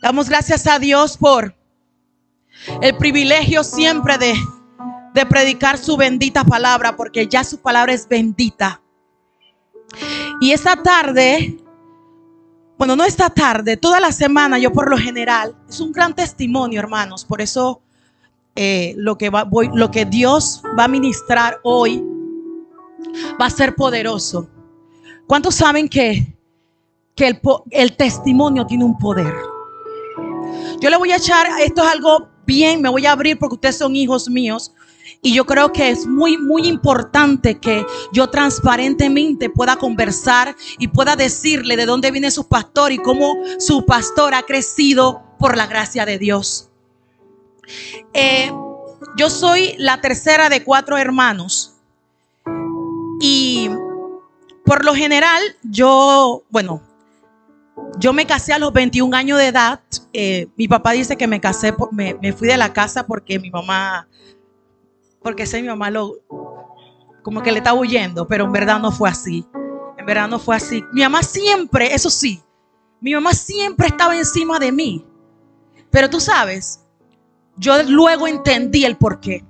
Damos gracias a Dios por el privilegio siempre de predicar su bendita palabra, porque ya su palabra es bendita. Y esta tarde, bueno, no esta tarde, toda la semana, yo por lo general, es un gran testimonio, hermanos. Por eso lo que Dios va a ministrar hoy va a ser poderoso. ¿Cuántos saben que el testimonio tiene un poder? Yo le voy a echar, esto es algo bien, me voy a abrir porque ustedes son hijos míos. Y yo creo que es muy, muy importante que yo transparentemente pueda conversar y pueda decirle de dónde viene su pastor y cómo su pastor ha crecido por la gracia de Dios. Yo soy la tercera de 4 hermanos. Y por lo general, yo me casé a los 21 años de edad. Mi papá dice que me casé, me fui de la casa porque mi mamá como que le estaba huyendo, pero en verdad no fue así. En verdad no fue así. Mi mamá siempre, eso sí, mi mamá siempre estaba encima de mí. Pero tú sabes, yo luego entendí el porqué.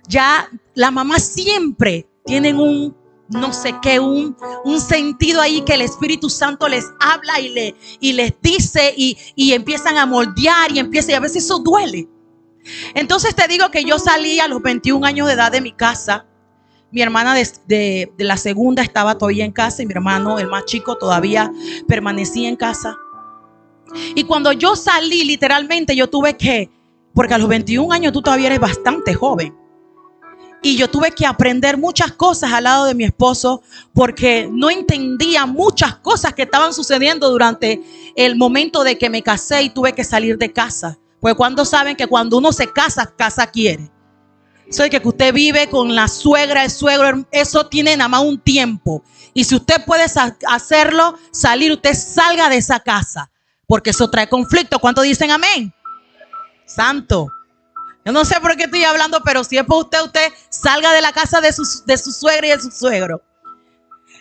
Ya la mamá siempre tienen un no sé qué, un sentido ahí que el Espíritu Santo les habla y les dice y empiezan a moldear y a veces eso duele. Entonces te digo que yo salí a los 21 años de edad de mi casa. Mi hermana de la segunda estaba todavía en casa y mi hermano, el más chico, todavía permanecía en casa. Y cuando yo salí, literalmente yo tuve que, porque a los 21 años tú todavía eres bastante joven. Y yo tuve que aprender muchas cosas al lado de mi esposo porque no entendía muchas cosas que estaban sucediendo durante el momento de que me casé y tuve que salir de casa. Pues cuando saben que cuando uno se casa, casa quiere. Eso de que usted vive con la suegra, el suegro, eso tiene nada más un tiempo. Y si usted puede hacerlo, salir, usted salga de esa casa. Porque eso trae conflicto. ¿Cuántos dicen amén? Santo. Yo no sé por qué estoy hablando, pero si es por usted salga de la casa de su suegra y de su suegro.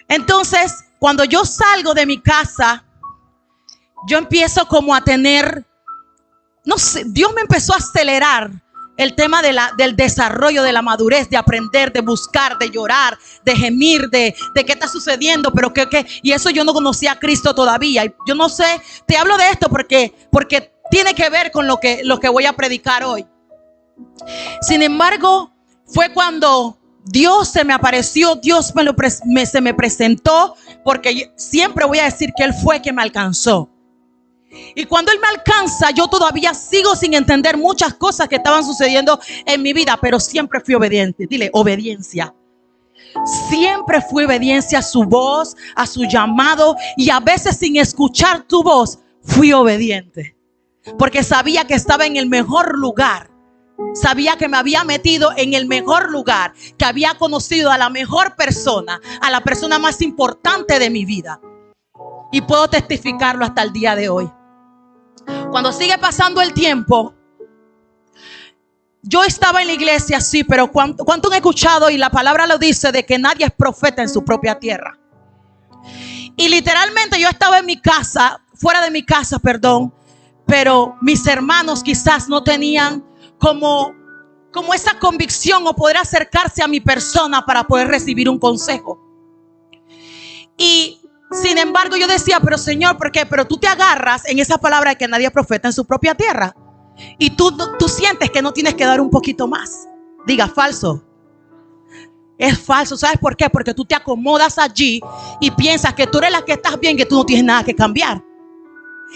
Entonces, cuando yo salgo de mi casa, yo empiezo como a tener, no sé, Dios me empezó a acelerar el tema del desarrollo, de la madurez, de aprender, de buscar, de llorar, de gemir, de qué está sucediendo, pero y eso yo no conocía a Cristo todavía. Y yo no sé, te hablo de esto porque tiene que ver con lo que voy a predicar hoy. Sin embargo, fue cuando Dios se me apareció, Dios se me presentó, porque siempre voy a decir que Él fue quien me alcanzó. Y cuando Él me alcanza, yo todavía sigo sin entender muchas cosas que estaban sucediendo en mi vida, pero siempre fui obediente. Dile, obediencia. Siempre fui obediencia a su voz, a su llamado, y a veces sin escuchar tu voz, fui obediente. Porque sabía que estaba en el mejor lugar. Sabía que me había metido en el mejor lugar, que había conocido a la mejor persona, a la persona más importante de mi vida. Y puedo testificarlo hasta el día de hoy. Cuando sigue pasando el tiempo, yo estaba en la iglesia, sí, pero ¿cuánto han escuchado? Y la palabra lo dice, de que nadie es profeta en su propia tierra. Y literalmente yo estaba en mi casa, fuera de mi casa, perdón, pero mis hermanos quizás no tenían como esa convicción o poder acercarse a mi persona para poder recibir un consejo. Y sin embargo yo decía, pero Señor, ¿por qué? Pero tú te agarras en esa palabra de que nadie es profeta en su propia tierra. Y tú sientes que no tienes que dar un poquito más. Diga, falso. Es falso. ¿Sabes por qué? Porque tú te acomodas allí y piensas que tú eres la que estás bien, que tú no tienes nada que cambiar.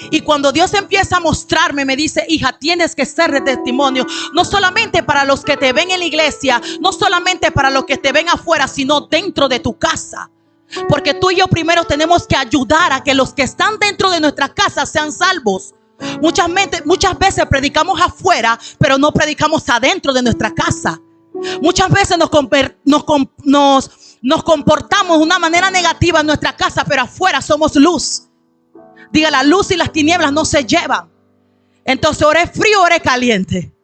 Y cuando Dios empieza a mostrarme, me dice, hija, tienes que ser de testimonio, no solamente para los que te ven en la iglesia, no solamente para los que te ven afuera, sino dentro de tu casa. Porque tú y yo primero tenemos que ayudar a que los que están dentro de nuestras casas sean salvos. Muchas veces predicamos afuera, pero no predicamos adentro de nuestra casa. Muchas veces nos comportamos de una manera negativa en nuestra casa, pero afuera somos luz. Diga, la luz y las tinieblas no se llevan. Entonces, o eres frío o eres caliente.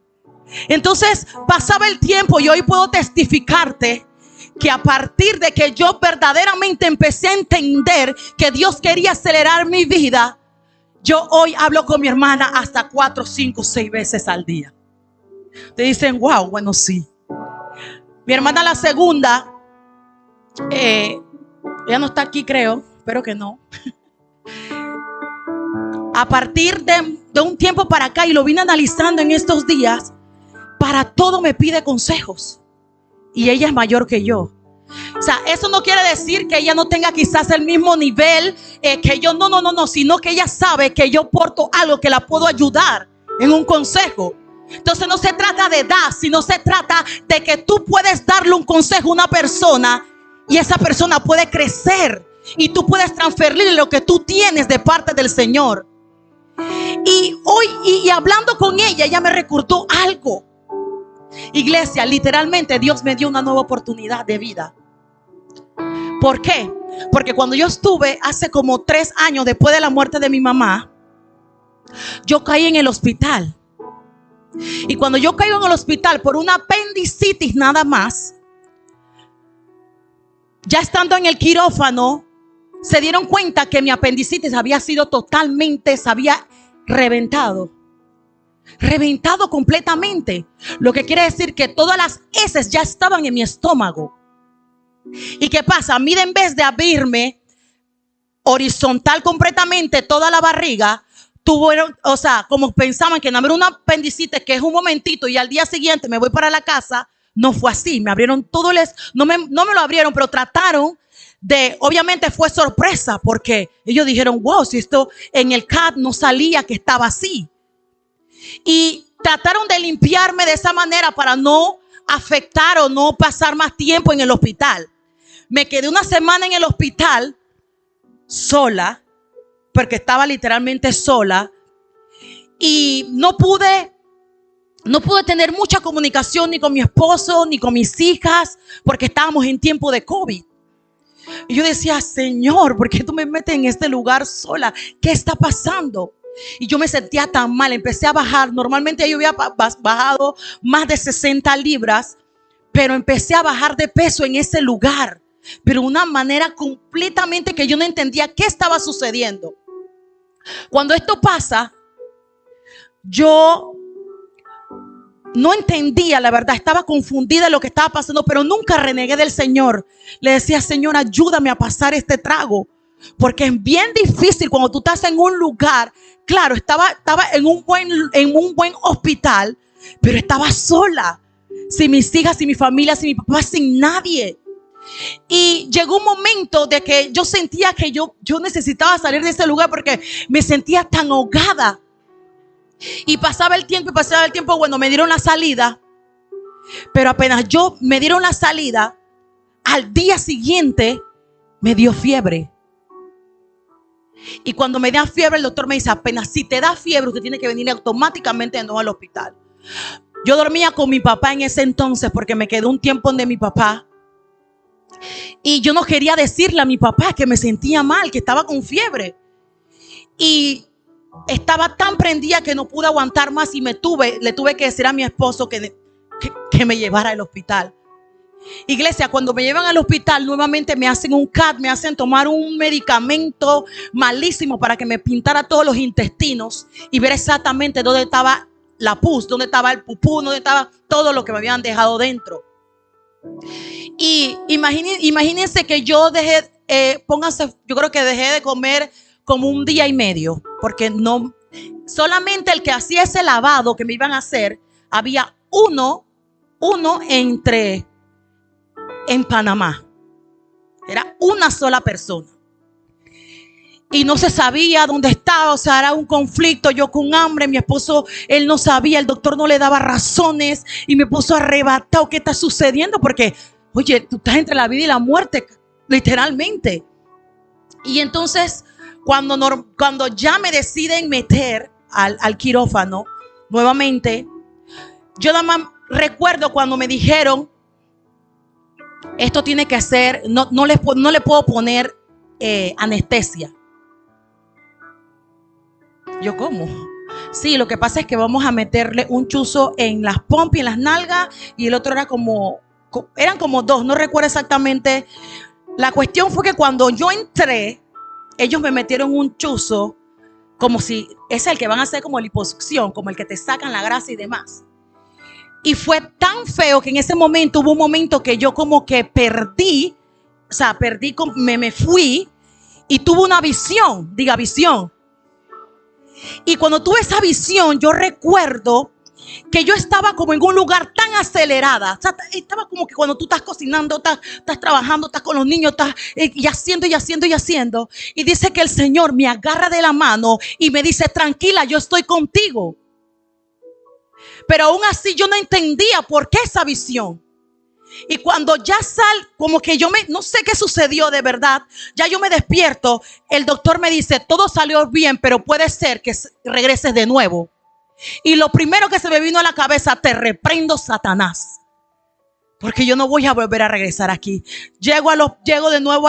Entonces, pasaba el tiempo y hoy puedo testificarte que a partir de que yo verdaderamente empecé a entender que Dios quería acelerar mi vida, Yo hoy hablo con mi hermana hasta 4, 5, 6 veces al día. Te dicen, wow, bueno, sí. Mi hermana la segunda, ella no está aquí, creo, espero que no. A partir de un tiempo para acá, y lo vine analizando en estos días, para todo me pide consejos. Y ella es mayor que yo. O sea, eso no quiere decir que ella no tenga quizás el mismo nivel que yo. No, sino que ella sabe que yo porto algo que la puedo ayudar en un consejo. Entonces no se trata de edad, sino se trata de que tú puedes darle un consejo a una persona y esa persona puede crecer y tú puedes transferirle lo que tú tienes de parte del Señor. Y hoy, y hablando con ella, ella me recordó algo. Iglesia, literalmente Dios me dio una nueva oportunidad de vida. ¿Por qué? Porque cuando yo estuve hace como 3 años después de la muerte de mi mamá, yo caí en el hospital. Y cuando yo caigo en el hospital por una apendicitis nada más, ya estando en el quirófano, se dieron cuenta que mi apendicitis había sido totalmente, se había reventado completamente. Lo que quiere decir que todas las heces ya estaban en mi estómago. ¿Y qué pasa? A mí, en vez de abrirme horizontal completamente toda la barriga, tuvieron, o sea, como pensaban que no era una apendicitis, que es un momentito y al día siguiente me voy para la casa. No fue así. Me abrieron todo no me lo abrieron, pero trataron de, obviamente fue sorpresa, porque ellos dijeron, wow, si esto en el CAT no salía que estaba así. Y trataron de limpiarme de esa manera para no afectar o no pasar más tiempo en el hospital. Me quedé una semana en el hospital sola, porque estaba literalmente sola, y no pude tener mucha comunicación ni con mi esposo ni con mis hijas, porque estábamos en tiempo de COVID. Y yo decía, Señor, ¿por qué tú me metes en este lugar sola? ¿Qué está pasando? Y yo me sentía tan mal, empecé a bajar. Normalmente yo había bajado más de 60 libras, pero empecé a bajar de peso en ese lugar, pero de una manera completamente que yo no entendía qué estaba sucediendo. Cuando esto pasa, yo no entendía, la verdad, estaba confundida en lo que estaba pasando, pero nunca renegué del Señor. Le decía, Señor, ayúdame a pasar este trago, porque es bien difícil cuando tú estás en un lugar. Claro, estaba en un buen hospital, pero estaba sola, sin mis hijas, sin mi familia, sin mi papá, sin nadie. Y llegó un momento de que yo sentía que yo necesitaba salir de ese lugar, porque me sentía tan ahogada. Y pasaba el tiempo, bueno, me dieron la salida. Pero apenas me dieron la salida, al día siguiente me dio fiebre. Y cuando me da fiebre, el doctor me dice, apenas si te da fiebre, usted tiene que venir automáticamente de nuevo al hospital. Yo dormía con mi papá en ese entonces, porque me quedé un tiempo donde mi papá. Y yo no quería decirle a mi papá que me sentía mal, que estaba con fiebre. Y estaba tan prendida que no pude aguantar más y le tuve que decir a mi esposo que me llevara al hospital. Iglesia, cuando me llevan al hospital, nuevamente me hacen un CAT, me hacen tomar un medicamento malísimo para que me pintara todos los intestinos y ver exactamente dónde estaba la pus, dónde estaba el pupú, dónde estaba todo lo que me habían dejado dentro. Y imagínense que yo yo creo que dejé de comer como 1 día y medio, porque no, solamente el que hacía ese lavado que me iban a hacer, había uno en Panamá. Era una sola persona. Y no se sabía dónde estaba, o sea, era un conflicto, yo con hambre, mi esposo, él no sabía, el doctor no le daba razones y me puso arrebatado. ¿Qué está sucediendo? Porque, oye, tú estás entre la vida y la muerte, literalmente. Y entonces, cuando ya me deciden meter al quirófano nuevamente, yo nada más recuerdo cuando me dijeron, esto tiene que ser, no le puedo poner anestesia. Yo, ¿cómo? Sí, lo que pasa es que vamos a meterle un chuzo en las pompas y en las nalgas, y el otro eran como 2, no recuerdo exactamente. La cuestión fue que cuando yo entré, ellos me metieron un chuzo como si es el que van a hacer como liposucción, como el que te sacan la grasa y demás. Y fue tan feo que en ese momento hubo un momento que yo como que perdí, me fui y tuve una visión, diga visión. Y cuando tuve esa visión, yo recuerdo que yo estaba como en un lugar tan acelerada. O sea, estaba como que cuando tú estás cocinando, estás trabajando, estás con los niños, estás y haciendo. Y dice que el Señor me agarra de la mano y me dice, tranquila, yo estoy contigo. Pero aún así yo no entendía por qué esa visión. Y cuando ya como que no sé qué sucedió de verdad, ya yo me despierto, el doctor me dice, todo salió bien, pero puede ser que regreses de nuevo. Y lo primero que se me vino a la cabeza, te reprendo, Satanás, porque yo no voy a volver a regresar aquí. Llego de nuevo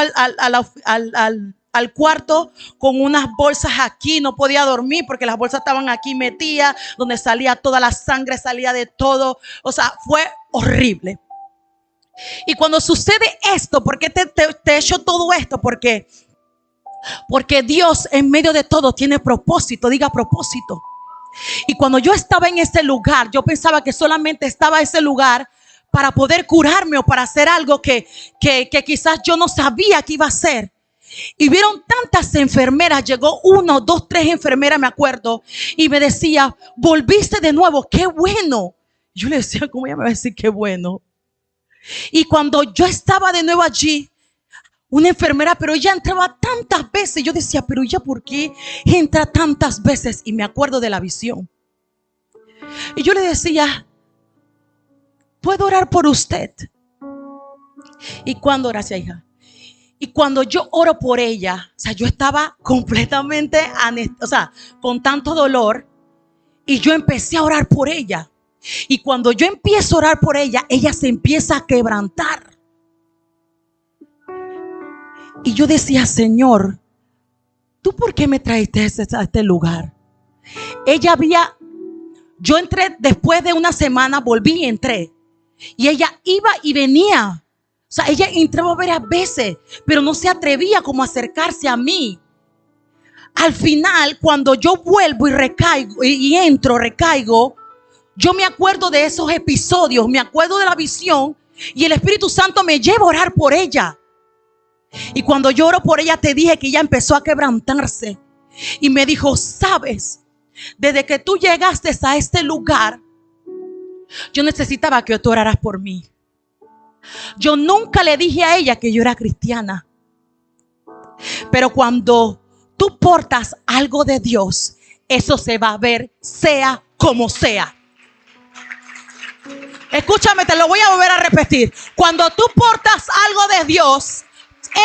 al cuarto con unas bolsas aquí. No podía dormir porque las bolsas estaban aquí metidas, donde salía toda la sangre, salía de todo. O sea, fue horrible. Y cuando sucede esto, ¿por qué te he hecho todo esto? Porque Dios en medio de todo tiene propósito. Diga propósito. Y cuando yo estaba en ese lugar, yo pensaba que solamente estaba ese lugar para poder curarme o para hacer algo que quizás yo no sabía que iba a hacer. Y vieron tantas enfermeras, llegó 1, 2, 3 enfermeras, me acuerdo, y me decía, volviste de nuevo, qué bueno. Yo le decía, ¿cómo ella me va a decir qué bueno? Y cuando yo estaba de nuevo allí, una enfermera, pero ella entraba tantas veces. Yo decía, pero ella, ¿por qué entra tantas veces? Y me acuerdo de la visión. Y yo le decía, ¿puedo orar por usted? Y cuando, gracias, hija. Y cuando yo oro por ella, o sea, yo estaba completamente, con tanto dolor. Y yo empecé a orar por ella. Y cuando yo empiezo a orar por ella, ella se empieza a quebrantar. Y yo decía, Señor, ¿tú por qué me traiste a este lugar? Yo entré después de una semana, volví y entré. Y ella iba y venía. O sea, ella entraba varias veces, pero no se atrevía como a acercarse a mí. Al final, cuando yo vuelvo y recaigo, recaigo, yo me acuerdo de esos episodios, me acuerdo de la visión y el Espíritu Santo me lleva a orar por ella. Y cuando yo oro por ella, te dije que ella empezó a quebrantarse. Y me dijo, sabes, desde que tú llegaste a este lugar, yo necesitaba que tú oraras por mí. Yo nunca le dije a ella que yo era cristiana. Pero cuando tú portas algo de Dios, eso se va a ver, sea como sea. Escúchame, te lo voy a volver a repetir. Cuando tú portas algo de Dios,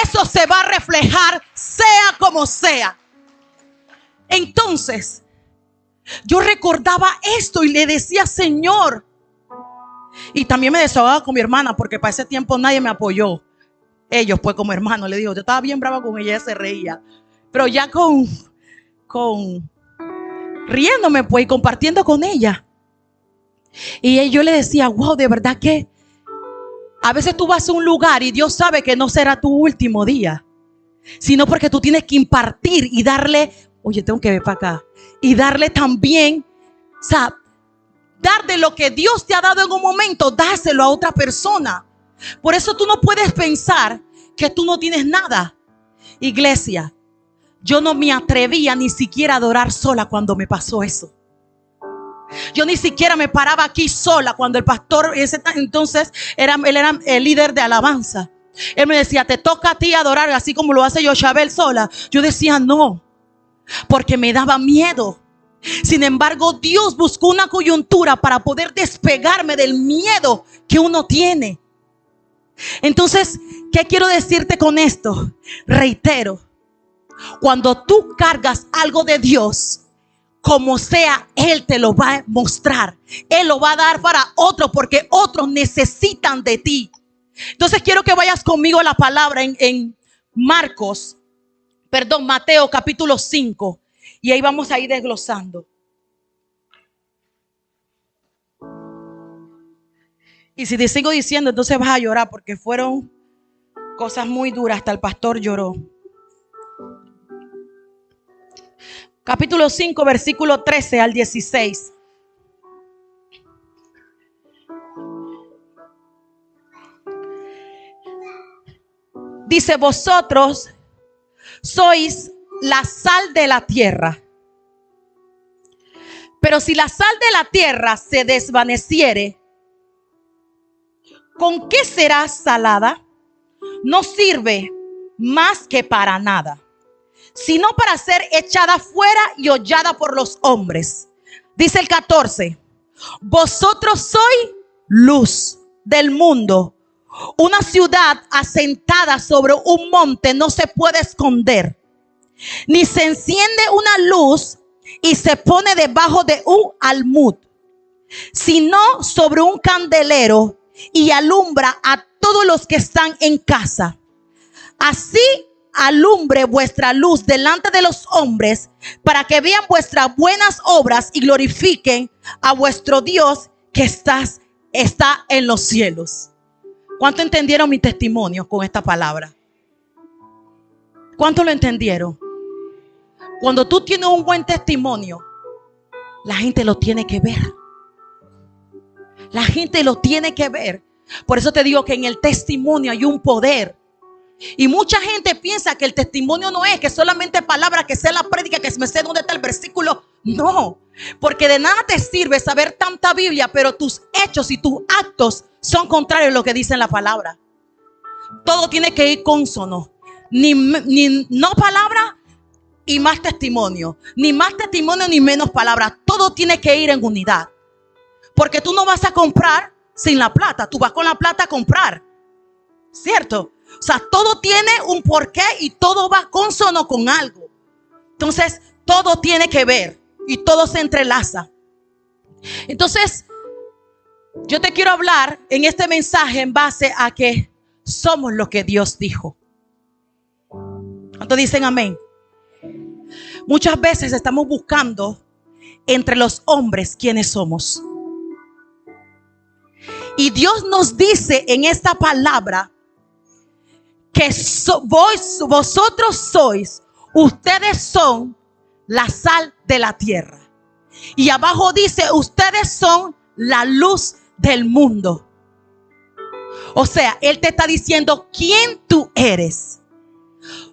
eso se va a reflejar, sea como sea. Entonces, yo recordaba esto y le decía, Señor. Y también me desahogaba con mi hermana, porque para ese tiempo nadie me apoyó. Ellos, pues, como hermano, le digo, yo estaba bien brava con ella, se reía. Pero ya con riéndome, pues, y compartiendo con ella. Y yo le decía, wow, de verdad que a veces tú vas a un lugar y Dios sabe que no será tu último día, sino porque tú tienes que impartir y darle, oye, tengo que ver para acá, y darle también, o sea, dar de lo que Dios te ha dado en un momento, dárselo a otra persona. Por eso tú no puedes pensar que tú no tienes nada. Iglesia, yo no me atrevía ni siquiera a adorar sola cuando me pasó eso. Yo ni siquiera me paraba aquí sola cuando el pastor, entonces él era el líder de alabanza. Él me decía, te toca a ti adorar, así como lo hace Yoshabel sola. Yo decía no, porque me daba miedo. Sin embargo, Dios buscó una coyuntura para poder despegarme del miedo que uno tiene. Entonces, ¿qué quiero decirte con esto? Reitero, cuando tú cargas algo de Dios, como sea, Él te lo va a mostrar. Él lo va a dar para otros, porque otros necesitan de ti. Entonces quiero que vayas conmigo a la palabra en Mateo capítulo 5. Y ahí vamos a ir desglosando. Y si te sigo diciendo, entonces vas a llorar, porque fueron cosas muy duras. Hasta el pastor lloró. capítulo 5, versículo 13 al 16. Dice: vosotros sois la sal de la tierra. Pero si la sal de la tierra se desvaneciere, ¿con qué será salada? No sirve más que para nada, sino para ser echada fuera y hollada por los hombres. Dice el 14: vosotros sois luz del mundo. Una ciudad asentada sobre un monte no se puede esconder, ni se enciende una luz y se pone debajo de un almud, sino sobre un candelero, y alumbra a todos los que están en casa. Así alumbre vuestra luz delante de los hombres, para que vean vuestras buenas obras y glorifiquen a vuestro Dios que está en los cielos. ¿Cuánto entendieron mi testimonio con esta palabra? ¿Cuánto lo entendieron? Cuando tú tienes un buen testimonio, la gente lo tiene que ver. La gente lo tiene que ver. Por eso te digo que en el testimonio hay un poder. Y mucha gente piensa que el testimonio no es que solamente palabras, que sea la prédica, que me sé dónde está el versículo. No, porque de nada te sirve saber tanta Biblia, pero tus hechos y tus actos son contrarios a lo que dice la palabra. Todo tiene que ir consono. Ni no palabra y más testimonio. Ni más testimonio ni menos palabra. Todo tiene que ir en unidad. Porque tú no vas a comprar sin la plata. Tú vas con la plata a comprar. ¿Cierto? O sea, todo tiene un porqué y todo va consono con algo. Entonces, todo tiene que ver y todo se entrelaza. Entonces, yo te quiero hablar en este mensaje en base a que somos lo que Dios dijo. ¿Cuántos dicen amén? Muchas veces estamos buscando entre los hombres quiénes somos. Y Dios nos dice en esta palabra que vosotros sois, ustedes son la sal de la tierra. Y abajo dice, ustedes son la luz del mundo. O sea, Él te está diciendo quién tú eres.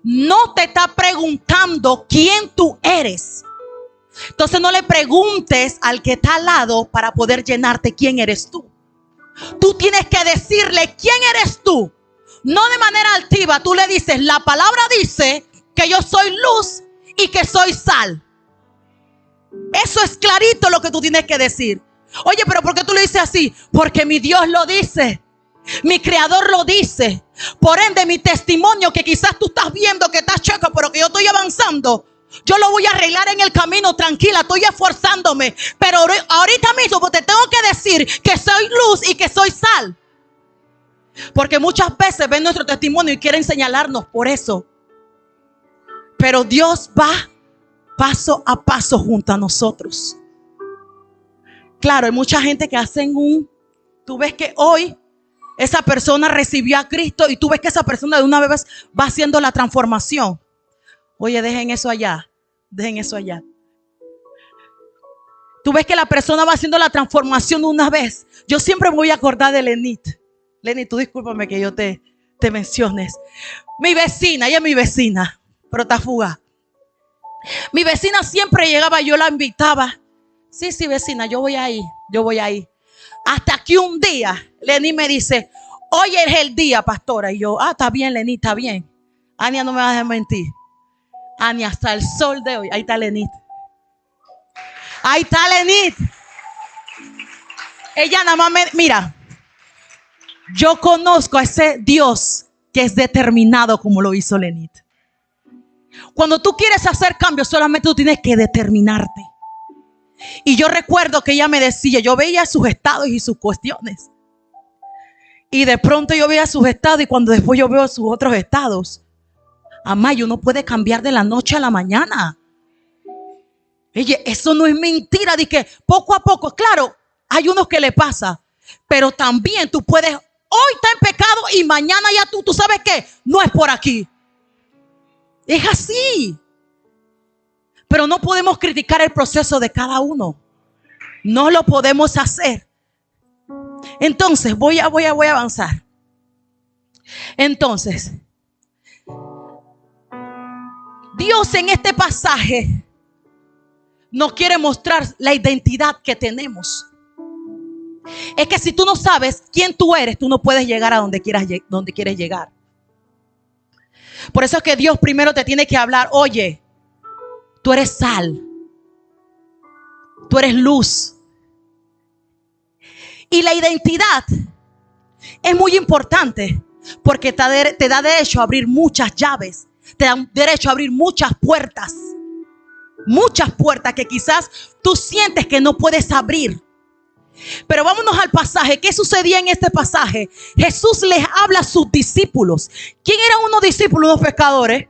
No te está preguntando quién tú eres. Entonces no le preguntes al que está al lado para poder llenarte quién eres tú. Tú tienes que decirle quién eres tú. No de manera altiva. Tú le dices, la palabra dice que yo soy luz y que soy sal. Eso es clarito lo que tú tienes que decir. Oye, pero ¿por qué tú le dices así? Porque mi Dios lo dice. Mi creador lo dice. Por ende, mi testimonio, que quizás tú estás viendo que estás chueco, pero que yo estoy avanzando, yo lo voy a arreglar en el camino, tranquila, estoy esforzándome. Pero ahorita mismo te tengo que decir que soy luz y que soy sal. Porque muchas veces ven nuestro testimonio y quieren señalarnos por eso. Pero Dios va paso a paso junto a nosotros. Claro, hay mucha gente que hacen tú ves que hoy esa persona recibió a Cristo y tú ves que esa persona de una vez va haciendo la transformación. Oye, dejen eso allá. Dejen eso allá. Tú ves que la persona va haciendo la transformación de una vez. Yo siempre me voy a acordar de Lenit. Lenit, tú discúlpame que yo te menciones. Mi vecina, ella es mi vecina, pero está fuga. Mi vecina siempre llegaba, yo la invitaba. Sí, vecina, yo voy ahí. Hasta que un día Lenit me dice, hoy es el día, pastora. Y yo, está bien, Lenit, está bien. Ania no me va a dejar mentir. Ania, hasta el sol de hoy, ahí está Lenit. Ahí está Lenit. Ella nada más mira, yo conozco a ese Dios que es determinado como lo hizo Lenit. Cuando tú quieres hacer cambios, solamente tú tienes que determinarte. Y yo recuerdo que ella me decía, yo veía sus estados y sus cuestiones. Y de pronto yo veía sus estados y cuando después yo veo sus otros estados. Amá, uno puede cambiar de la noche a la mañana. Oye, eso no es mentira. De que poco a poco, claro, hay unos que le pasa. Pero también tú puedes, hoy está en pecado y mañana ya tú sabes qué, no es por aquí. Es así. Pero no podemos criticar el proceso de cada uno. No lo podemos hacer. Entonces, voy a avanzar. Entonces, Dios en este pasaje nos quiere mostrar la identidad que tenemos. Es que si tú no sabes quién tú eres, tú no puedes llegar a donde quieres llegar. Por eso es que Dios primero te tiene que hablar. Oye, tú eres sal. Tú eres luz. Y la identidad es muy importante porque te da derecho a abrir muchas llaves. Te da derecho a abrir muchas puertas. Muchas puertas que quizás tú sientes que no puedes abrir. Pero vámonos al pasaje. ¿Qué sucedía en este pasaje? Jesús les habla a sus discípulos. ¿Quién eran unos discípulos? Unos pescadores.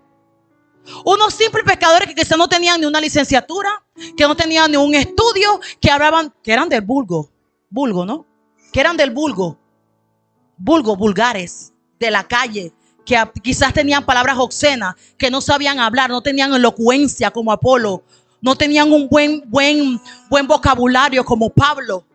Unos simples pescadores que quizás no tenían ni una licenciatura, que no tenían ni un estudio, que hablaban, que eran del vulgo, ¿no? Que eran del vulgares, de la calle, que quizás tenían palabras obscenas, que no sabían hablar, no tenían elocuencia como Apolo, no tenían un buen vocabulario como Pablo.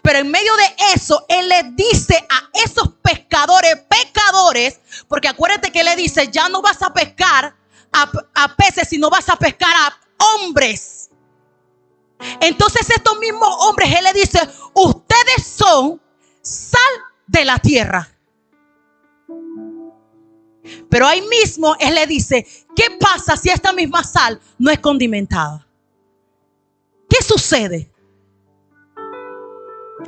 Pero en medio de eso, Él le dice a esos pecadores, porque acuérdate que Él le dice, ya no vas a pescar a peces, sino vas a pescar a hombres. Entonces estos mismos hombres, Él le dice, ustedes son sal de la tierra. Pero ahí mismo Él le dice, ¿qué pasa si esta misma sal no es condimentada? ¿Qué sucede?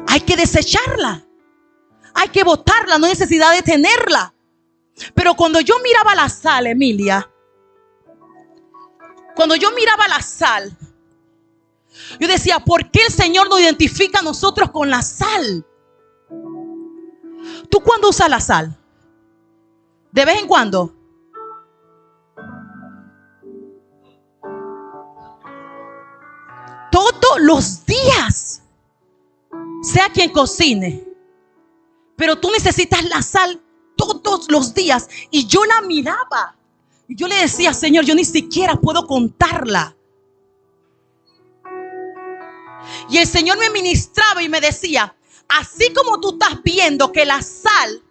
Hay que desecharla. Hay que botarla, no hay necesidad de tenerla. Pero cuando yo miraba la sal, Emilia, cuando yo miraba la sal, yo decía, ¿por qué el Señor nos identifica a nosotros con la sal? ¿Tú cuándo usas la sal? ¿De vez en cuando? Todos los días. Sea quien cocine. Pero tú necesitas la sal todos los días. Y yo la miraba. Y yo le decía, Señor, yo ni siquiera puedo contarla. Y el Señor me ministraba y me decía, así como tú estás viendo que la sal,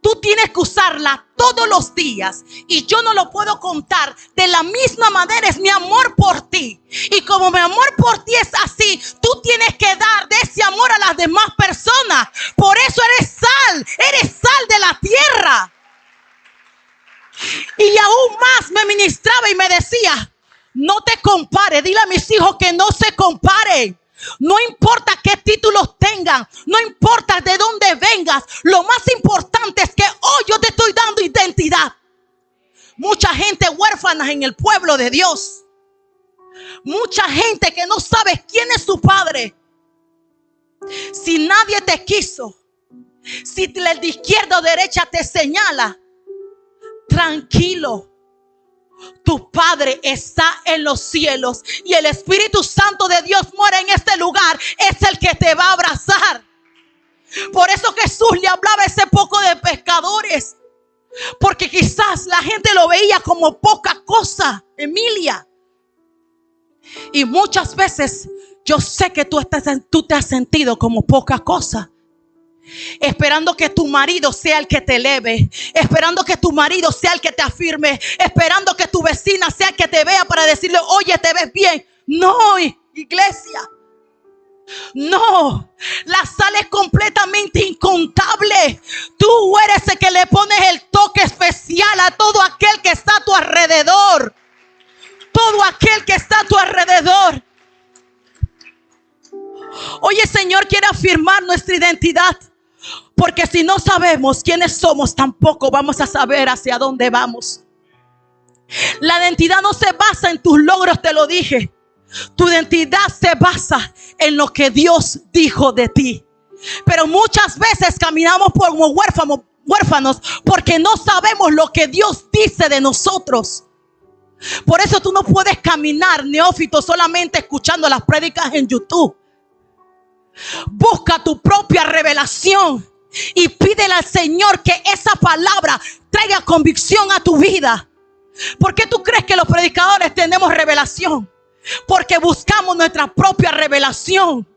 tú tienes que usarla todos los días y yo no lo puedo contar, de la misma manera es mi amor por ti. Y como mi amor por ti es así, tú tienes que dar de ese amor a las demás personas. Por eso eres sal de la tierra. Y aún más me ministraba y me decía, no te compares, dile a mis hijos que no se comparen. No importa qué títulos tengan, no importa de dónde vengas, lo más importante es que hoy yo te estoy dando identidad. Mucha gente huérfana en el pueblo de Dios. Mucha gente que no sabe quién es su padre. Si nadie te quiso, si el de izquierda o derecha te señala, tranquilo. Tu Padre está en los cielos y el Espíritu Santo de Dios mora en este lugar. Es el que te va a abrazar. Por eso Jesús le hablaba a ese poco de pescadores, porque quizás la gente lo veía como poca cosa, Emilia. Y muchas veces yo sé que tú te has sentido como poca cosa, esperando que tu marido sea el que te eleve, esperando que tu marido sea el que te afirme, esperando que tu vecina sea el que te vea para decirle, oye, te ves bien. No, iglesia, no. La sal es completamente incontable. Tú eres el que le pones el toque especial a todo aquel que está a tu alrededor. Todo aquel que está a tu alrededor. Hoy el Señor quiere afirmar nuestra identidad. Porque si no sabemos quiénes somos, tampoco vamos a saber hacia dónde vamos. La identidad no se basa en tus logros, te lo dije. Tu identidad se basa en lo que Dios dijo de ti. Pero muchas veces caminamos como huérfanos porque no sabemos lo que Dios dice de nosotros. Por eso tú no puedes caminar, neófito, solamente escuchando las prédicas en YouTube. Busca tu propia revelación y pídele al Señor que esa palabra traiga convicción a tu vida. ¿Por qué tú crees que los predicadores tenemos revelación? Porque buscamos nuestra propia revelación.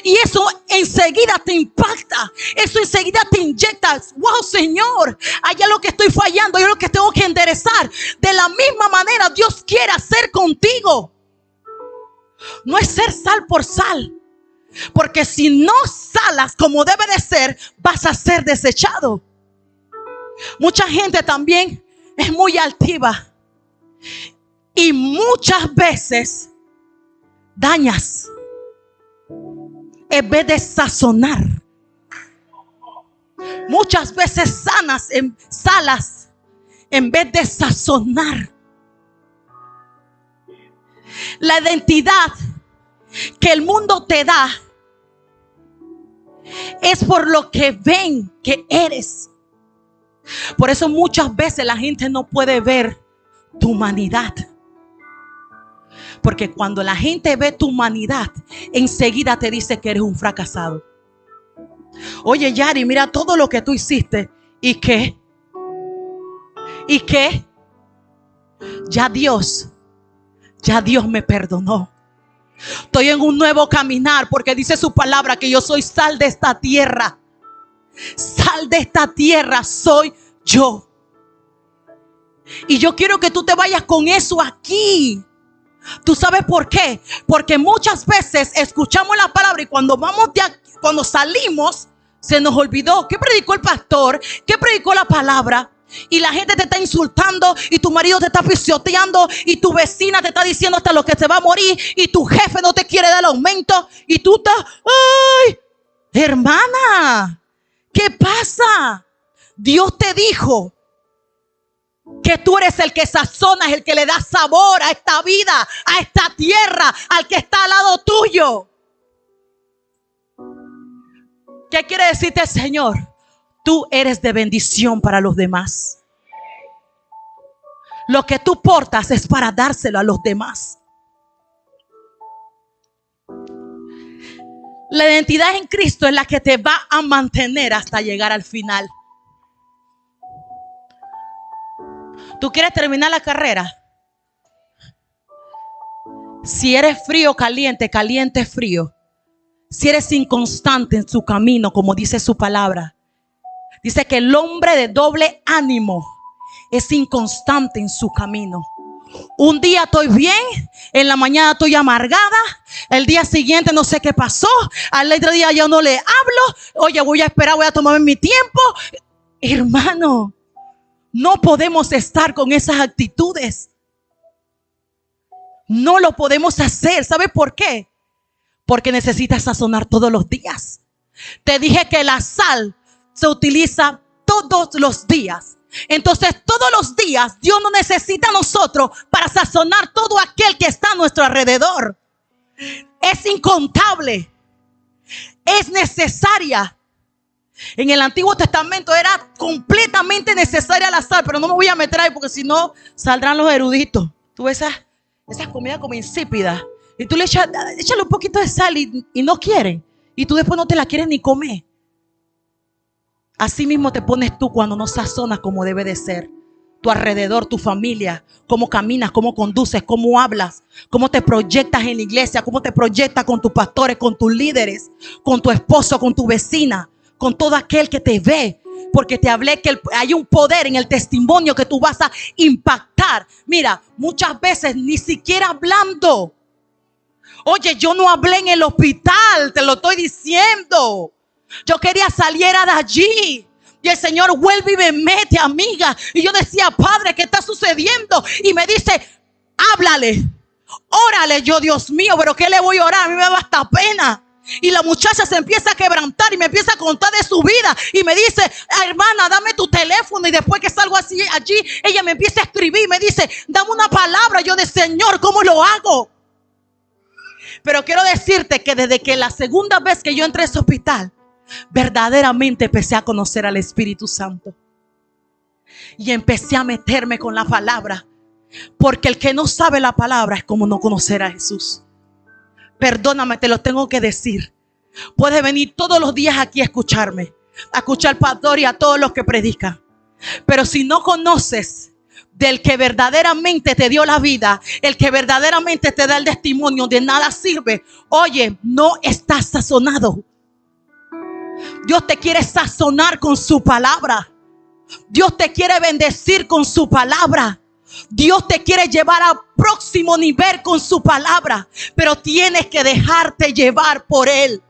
Y eso enseguida te impacta. Eso enseguida te inyecta. Wow, Señor, hay algo que estoy fallando, hay algo que tengo que enderezar. De la misma manera Dios quiere hacer contigo. No es ser sal por sal. Porque si no salas como debe de ser, vas a ser desechado. Mucha gente también es muy altiva. Y muchas veces dañas en vez de sazonar. Muchas veces salas en vez de sazonar. La identidad que el mundo te da es por lo que ven que eres. Por eso muchas veces la gente no puede ver tu humanidad. Porque cuando la gente ve tu humanidad, enseguida te dice que eres un fracasado. Oye, Yari, mira todo lo que tú hiciste. ¿Y qué? ¿Y qué? Ya Dios me perdonó. Estoy en un nuevo caminar porque dice su palabra que yo soy sal de esta tierra. Sal de esta tierra soy yo. Y yo quiero que tú te vayas con eso aquí. ¿Tú sabes por qué? Porque muchas veces escuchamos la palabra y cuando vamos de aquí, cuando salimos, se nos olvidó qué predicó el pastor, qué predicó la palabra. Y la gente te está insultando y tu marido te está pisoteando y tu vecina te está diciendo hasta lo que se va a morir y tu jefe no te quiere dar aumento y tú estás, ¡ay! Hermana, ¿qué pasa? Dios te dijo que tú eres el que sazonas, el que le da sabor a esta vida, a esta tierra, al que está al lado tuyo. ¿Qué quiere decirte el Señor? Tú eres de bendición para los demás. Lo que tú portas es para dárselo a los demás. La identidad en Cristo es la que te va a mantener hasta llegar al final. ¿Tú quieres terminar la carrera? Si eres frío, caliente, caliente, frío. Si eres inconstante en su camino, como dice su palabra. Dice que el hombre de doble ánimo es inconstante en su camino. Un día estoy bien, en la mañana estoy amargada, el día siguiente no sé qué pasó, al otro día yo no le hablo, oye, voy a esperar, voy a tomarme mi tiempo. Hermano, no podemos estar con esas actitudes. No lo podemos hacer. ¿Sabe por qué? Porque necesitas sazonar todos los días. Te dije que la sal se utiliza todos los días. Entonces todos los días Dios no necesita a nosotros para sazonar todo aquel que está a nuestro alrededor. Es incontable. Es necesaria. En el Antiguo Testamento era completamente necesaria la sal, pero no me voy a meter ahí porque si no saldrán los eruditos. Tú ves esas comidas como insípidas y tú le échale un poquito de sal y no quieren. Y tú después no te la quieres ni comer. Así mismo te pones tú cuando no sazonas como debe de ser. Tu alrededor, tu familia, cómo caminas, cómo conduces, cómo hablas, cómo te proyectas en la iglesia, cómo te proyectas con tus pastores, con tus líderes, con tu esposo, con tu vecina, con todo aquel que te ve. Porque te hablé que hay un poder en el testimonio que tú vas a impactar. Mira, muchas veces ni siquiera hablando. Oye, yo no hablé en el hospital, te lo estoy diciendo. Yo quería saliera de allí. Y el Señor vuelve y me mete, amiga. Y yo decía, Padre, ¿qué está sucediendo? Y me dice, háblale, órale. Yo, Dios mío, ¿pero qué le voy a orar? A mí me da hasta pena. Y la muchacha se empieza a quebrantar y me empieza a contar de su vida. Y me dice, hermana, dame tu teléfono. Y después que salgo así allí, ella me empieza a escribir y me dice, dame una palabra. Yo de Señor, ¿cómo lo hago? Pero quiero decirte que desde que la segunda vez que yo entré a ese hospital, verdaderamente empecé a conocer al Espíritu Santo. Y empecé a meterme con la palabra. Porque el que no sabe la palabra es como no conocer a Jesús. Perdóname, te lo tengo que decir. Puedes venir todos los días aquí a escucharme, a escuchar al pastor y a todos los que predican. Pero si no conoces del que verdaderamente te dio la vida, el que verdaderamente te da el testimonio, de nada sirve. Oye, no estás sazonado. Dios te quiere sazonar con su palabra. Dios te quiere bendecir con su palabra. Dios te quiere llevar al próximo nivel con su palabra, pero tienes que dejarte llevar por Él.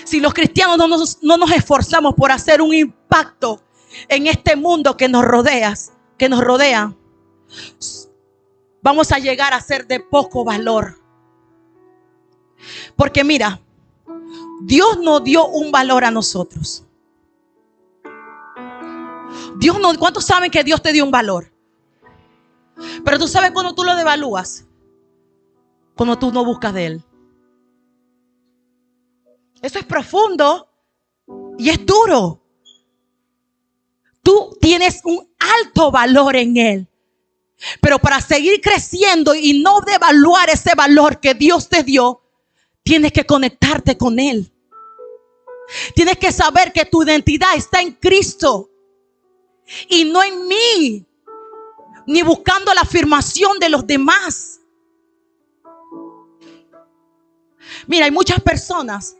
Si los cristianos no nos esforzamos por hacer un impacto en este mundo que nos rodea, vamos a llegar a ser de poco valor. Porque mira, Dios nos dio un valor a nosotros. ¿Cuántos saben que Dios te dio un valor? Pero tú sabes cuando tú lo devalúas, cuando tú no buscas de Él. Eso es profundo y es duro. Tú tienes un alto valor en Él, pero para seguir creciendo y no devaluar ese valor que Dios te dio, tienes que conectarte con Él. Tienes que saber que tu identidad está en Cristo y no en mí, ni buscando la afirmación de los demás. Mira, hay muchas personas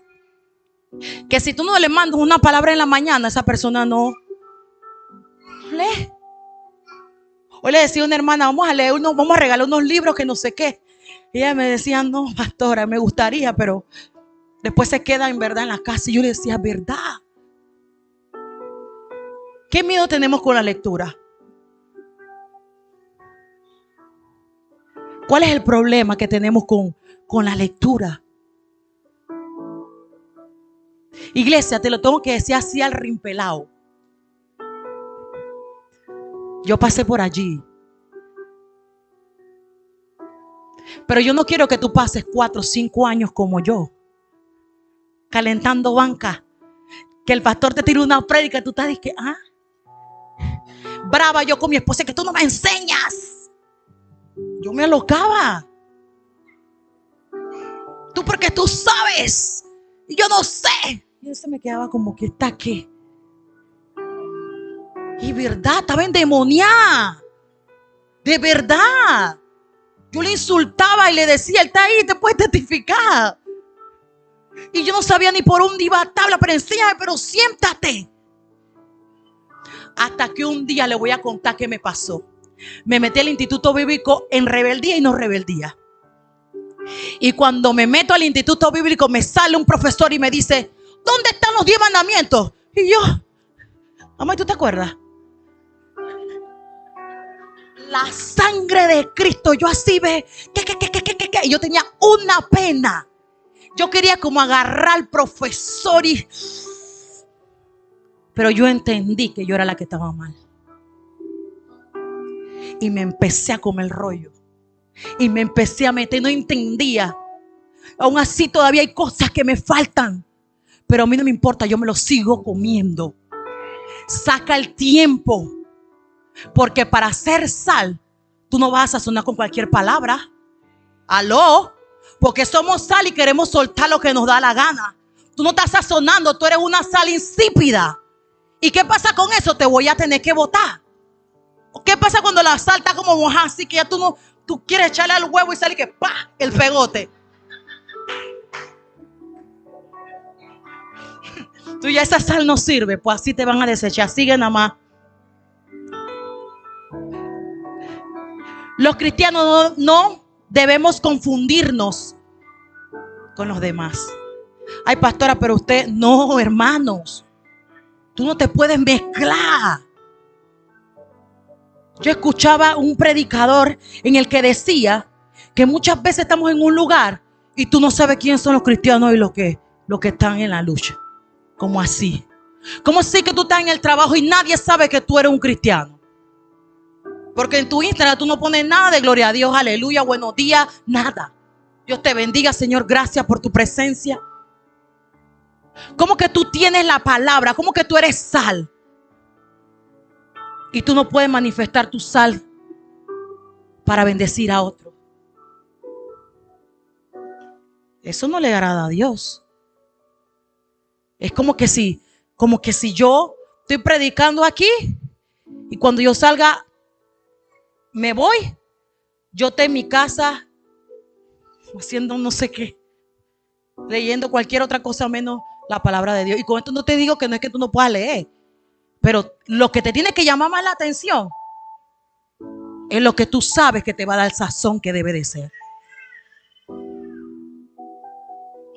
que si tú no le mandas una palabra en la mañana, esa persona no lee. Hoy le decía a una hermana, vamos a regalar unos libros que no sé qué. Y ella me decía, no, pastora, me gustaría, pero después se queda en verdad en la casa. Y yo le decía, ¿verdad? ¿Qué miedo tenemos con la lectura? ¿Cuál es el problema que tenemos con la lectura? Iglesia, te lo tengo que decir así al rimpelao. Yo pasé por allí. Pero yo no quiero que tú pases 4 o 5 años como yo, calentando banca. Que el pastor te tire una prédica y tú estás diciendo, brava yo con mi esposa, que tú no me enseñas. Yo me alocaba. Tú porque tú sabes y yo no sé. Y él se me quedaba como que está aquí. Y verdad, estaba endemoniada. De verdad. Yo le insultaba y le decía, él está ahí, te puede testificar. Y yo no sabía ni por dónde iba a tabla, pero enséñame, pero siéntate. Hasta que un día le voy a contar qué me pasó. Me metí al instituto bíblico en rebeldía y no rebeldía. Y cuando me meto al instituto bíblico, me sale un profesor y me dice, ¿dónde están los 10 mandamientos? Y yo, mamá, ¿tú te acuerdas? La sangre de Cristo, yo así ve, y yo tenía una pena. Yo quería como agarrar al profesor pero yo entendí que yo era la que estaba mal. Y me empecé a comer rollo. Y me empecé a meter, no entendía. Aún así todavía hay cosas que me faltan. Pero a mí no me importa, yo me lo sigo comiendo. Saca el tiempo. Porque para hacer sal, tú no vas a sazonar con cualquier palabra. Aló. Porque somos sal y queremos soltar lo que nos da la gana. Tú no estás sazonando, tú eres una sal insípida. ¿Y qué pasa con eso? Te voy a tener que botar. ¿Qué pasa cuando la sal está como mojada así que ya tú quieres echarle al huevo y sale que ¡pa! El pegote? Tú ya esa sal no sirve, pues así te van a desechar. Sigue nada más. Los cristianos no debemos confundirnos con los demás. Ay, pastora, pero usted, no, hermanos. Tú no te puedes mezclar. Yo escuchaba un predicador en el que decía que muchas veces estamos en un lugar y tú no sabes quiénes son los cristianos y los que están en la lucha. ¿Cómo así? ¿Cómo así que tú estás en el trabajo y nadie sabe que tú eres un cristiano? Porque en tu Instagram tú no pones nada de gloria a Dios, aleluya, buenos días, nada. Dios te bendiga, Señor, gracias por tu presencia. ¿Cómo que tú tienes la palabra? ¿Cómo que tú eres sal? Y tú no puedes manifestar tu sal para bendecir a otro. Eso no le agrada a Dios. Es como que si yo estoy predicando aquí y cuando yo salga me voy. Yo estoy en mi casa haciendo no sé qué, leyendo cualquier otra cosa menos la palabra de Dios. Y con esto no te digo que no es que tú no puedas leer, pero lo que te tiene que llamar más la atención es lo que tú sabes que te va a dar el sazón que debe de ser.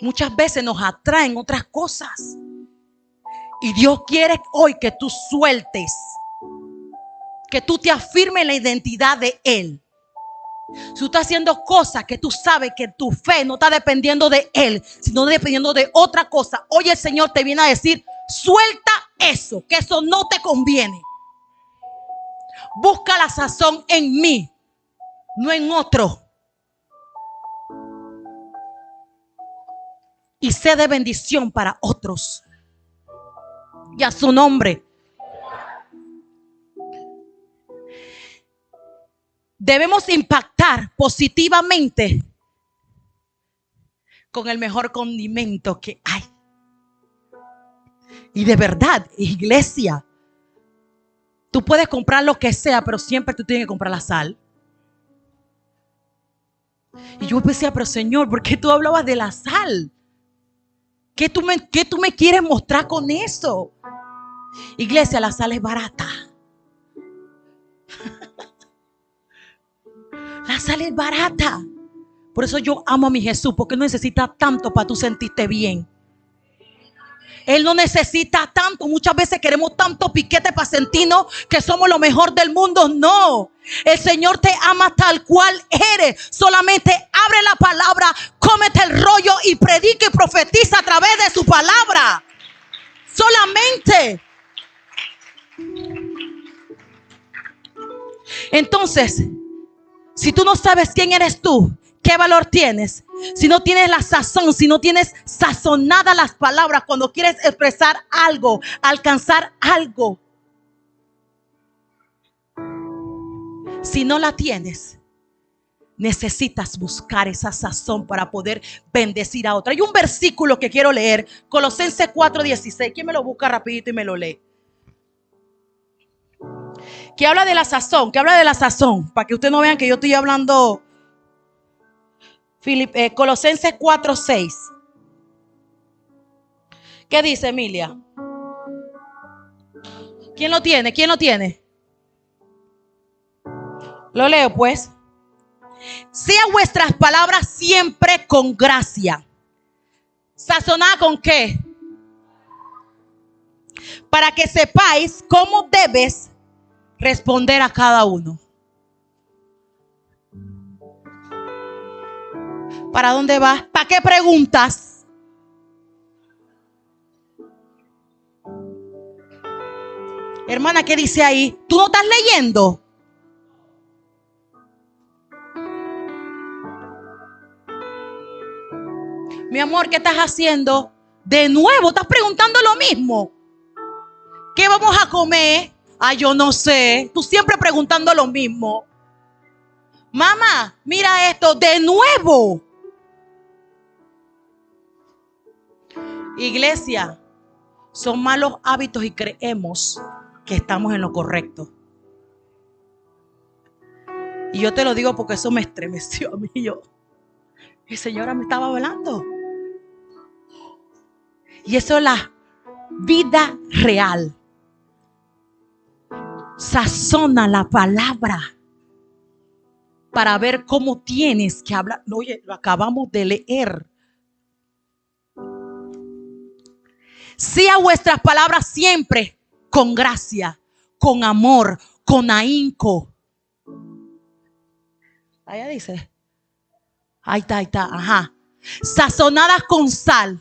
Muchas veces nos atraen otras cosas y Dios quiere hoy que tú sueltes, que tú te afirmes en la identidad de Él. Si tú estás haciendo cosas que tú sabes que tu fe no está dependiendo de Él, sino dependiendo de otra cosa, hoy el Señor te viene a decir: suelta eso, que eso no te conviene. Busca la sazón en mí, no en otro. Y sé de bendición para otros. Y a su nombre. Debemos impactar positivamente con el mejor condimento que hay. Y de verdad, iglesia, tú puedes comprar lo que sea, pero siempre tú tienes que comprar la sal. Y yo decía: pero Señor, ¿por qué tú hablabas de la sal? ¿Qué tú me quieres mostrar con eso? Iglesia, la sal es barata. La sal es barata. Por eso yo amo a mi Jesús, porque Él no necesita tanto para tú sentirte bien. Él no necesita tanto. Muchas veces queremos tanto piquete para sentirnos que somos lo mejor del mundo. No. El Señor te ama tal cual eres. Solamente abre la palabra, cómete el rollo y predica y profetiza a través de su palabra. Solamente. Entonces, si tú no sabes quién eres tú, ¿qué valor tienes? Si no tienes la sazón, si no tienes sazonadas las palabras cuando quieres expresar algo, alcanzar algo. Si no la tienes, necesitas buscar esa sazón para poder bendecir a otra. Hay un versículo que quiero leer, Colosenses 4:16. ¿Quién me lo busca rapidito y me lo lee? Que habla de la sazón, para que ustedes no vean que yo estoy hablando. Colosenses 4:6. ¿Qué dice, Emilia? ¿Quién lo tiene? ¿Quién lo tiene? Lo leo pues. Sean vuestras palabras siempre con gracia. ¿Sazonada con qué? Para que sepáis cómo debes responder a cada uno. ¿Para dónde vas? ¿Para qué preguntas? Hermana, ¿qué dice ahí? ¿Tú no estás leyendo? Mi amor, ¿qué estás haciendo? De nuevo, estás preguntando lo mismo. ¿Qué vamos a comer? Ah, yo no sé. Tú siempre preguntando lo mismo. Mamá, mira esto, de nuevo. Iglesia, son malos hábitos y creemos que estamos en lo correcto. Y yo te lo digo porque eso me estremeció a mí. El Señor me estaba hablando. Y eso es la vida real. Sazona la palabra para ver cómo tienes que hablar. Oye, lo acabamos de leer. Sea vuestras palabras siempre con gracia, con amor, con ahínco. Allá dice. Ahí está, ajá. Sazonadas con sal,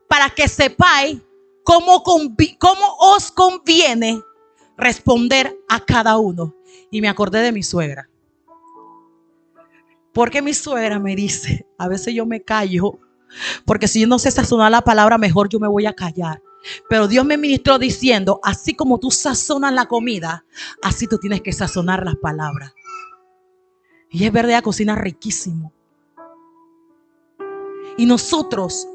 para que sepáis cómo os conviene responder a cada uno. Y me acordé de mi suegra. Porque mi suegra me dice, a veces yo me callo, porque si yo no sé sazonar la palabra, mejor yo me voy a callar. Pero Dios me ministró diciendo, así como tú sazonas la comida, así tú tienes que sazonar las palabras. Y es verdad, cocina riquísimo. Y nosotros,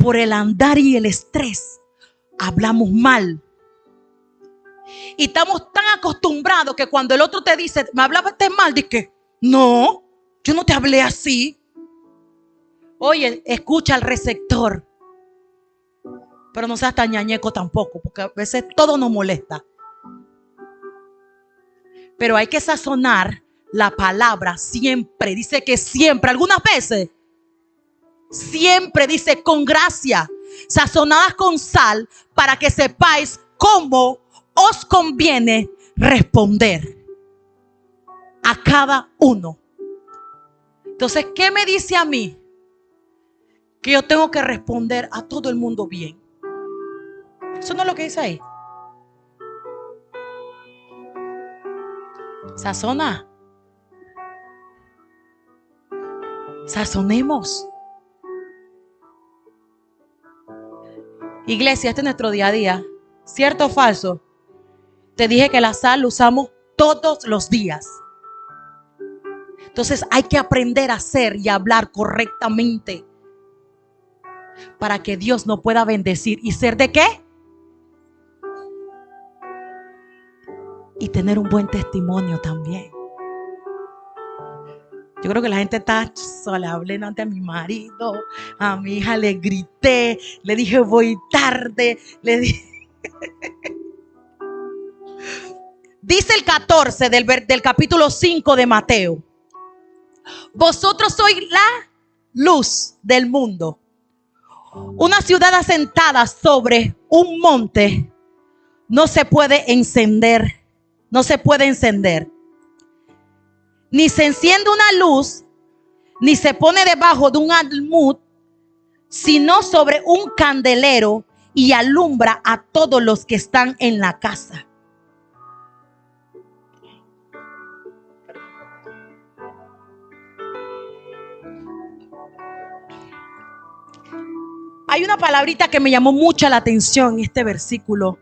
por el andar y el estrés, hablamos mal. Y estamos tan acostumbrados que cuando el otro te dice, me hablaste mal, dices que no, yo no te hablé así. Oye, escucha al receptor. Pero no seas tan ñañeco tampoco, porque a veces todo nos molesta. Pero hay que sazonar la palabra siempre. Dice que siempre, algunas veces, siempre dice con gracia, sazonadas con sal, para que sepáis cómo os conviene responder a cada uno. Entonces, ¿qué me dice a mí? Que yo tengo que responder a todo el mundo bien. Eso no es lo que dice ahí. Sazona. Sazonemos. Iglesia, este es nuestro día a día. ¿Cierto o falso? Te dije que la sal la usamos todos los días. Entonces hay que aprender a hacer y a hablar correctamente para que Dios nos pueda bendecir. ¿Y ser de qué? Y tener un buen testimonio también. Yo creo que la gente está sola. Hablé ante a mi marido, a mi hija le grité, le dije voy tarde, le dije. Dice el 14 del capítulo 5 de Mateo: vosotros sois la luz del mundo. Una ciudad asentada sobre un monte no se puede encender. No se puede encender. Ni se enciende una luz, ni se pone debajo de un almud, sino sobre un candelero, y alumbra a todos los que están en la casa. Hay una palabrita que me llamó mucho la atención en este versículo,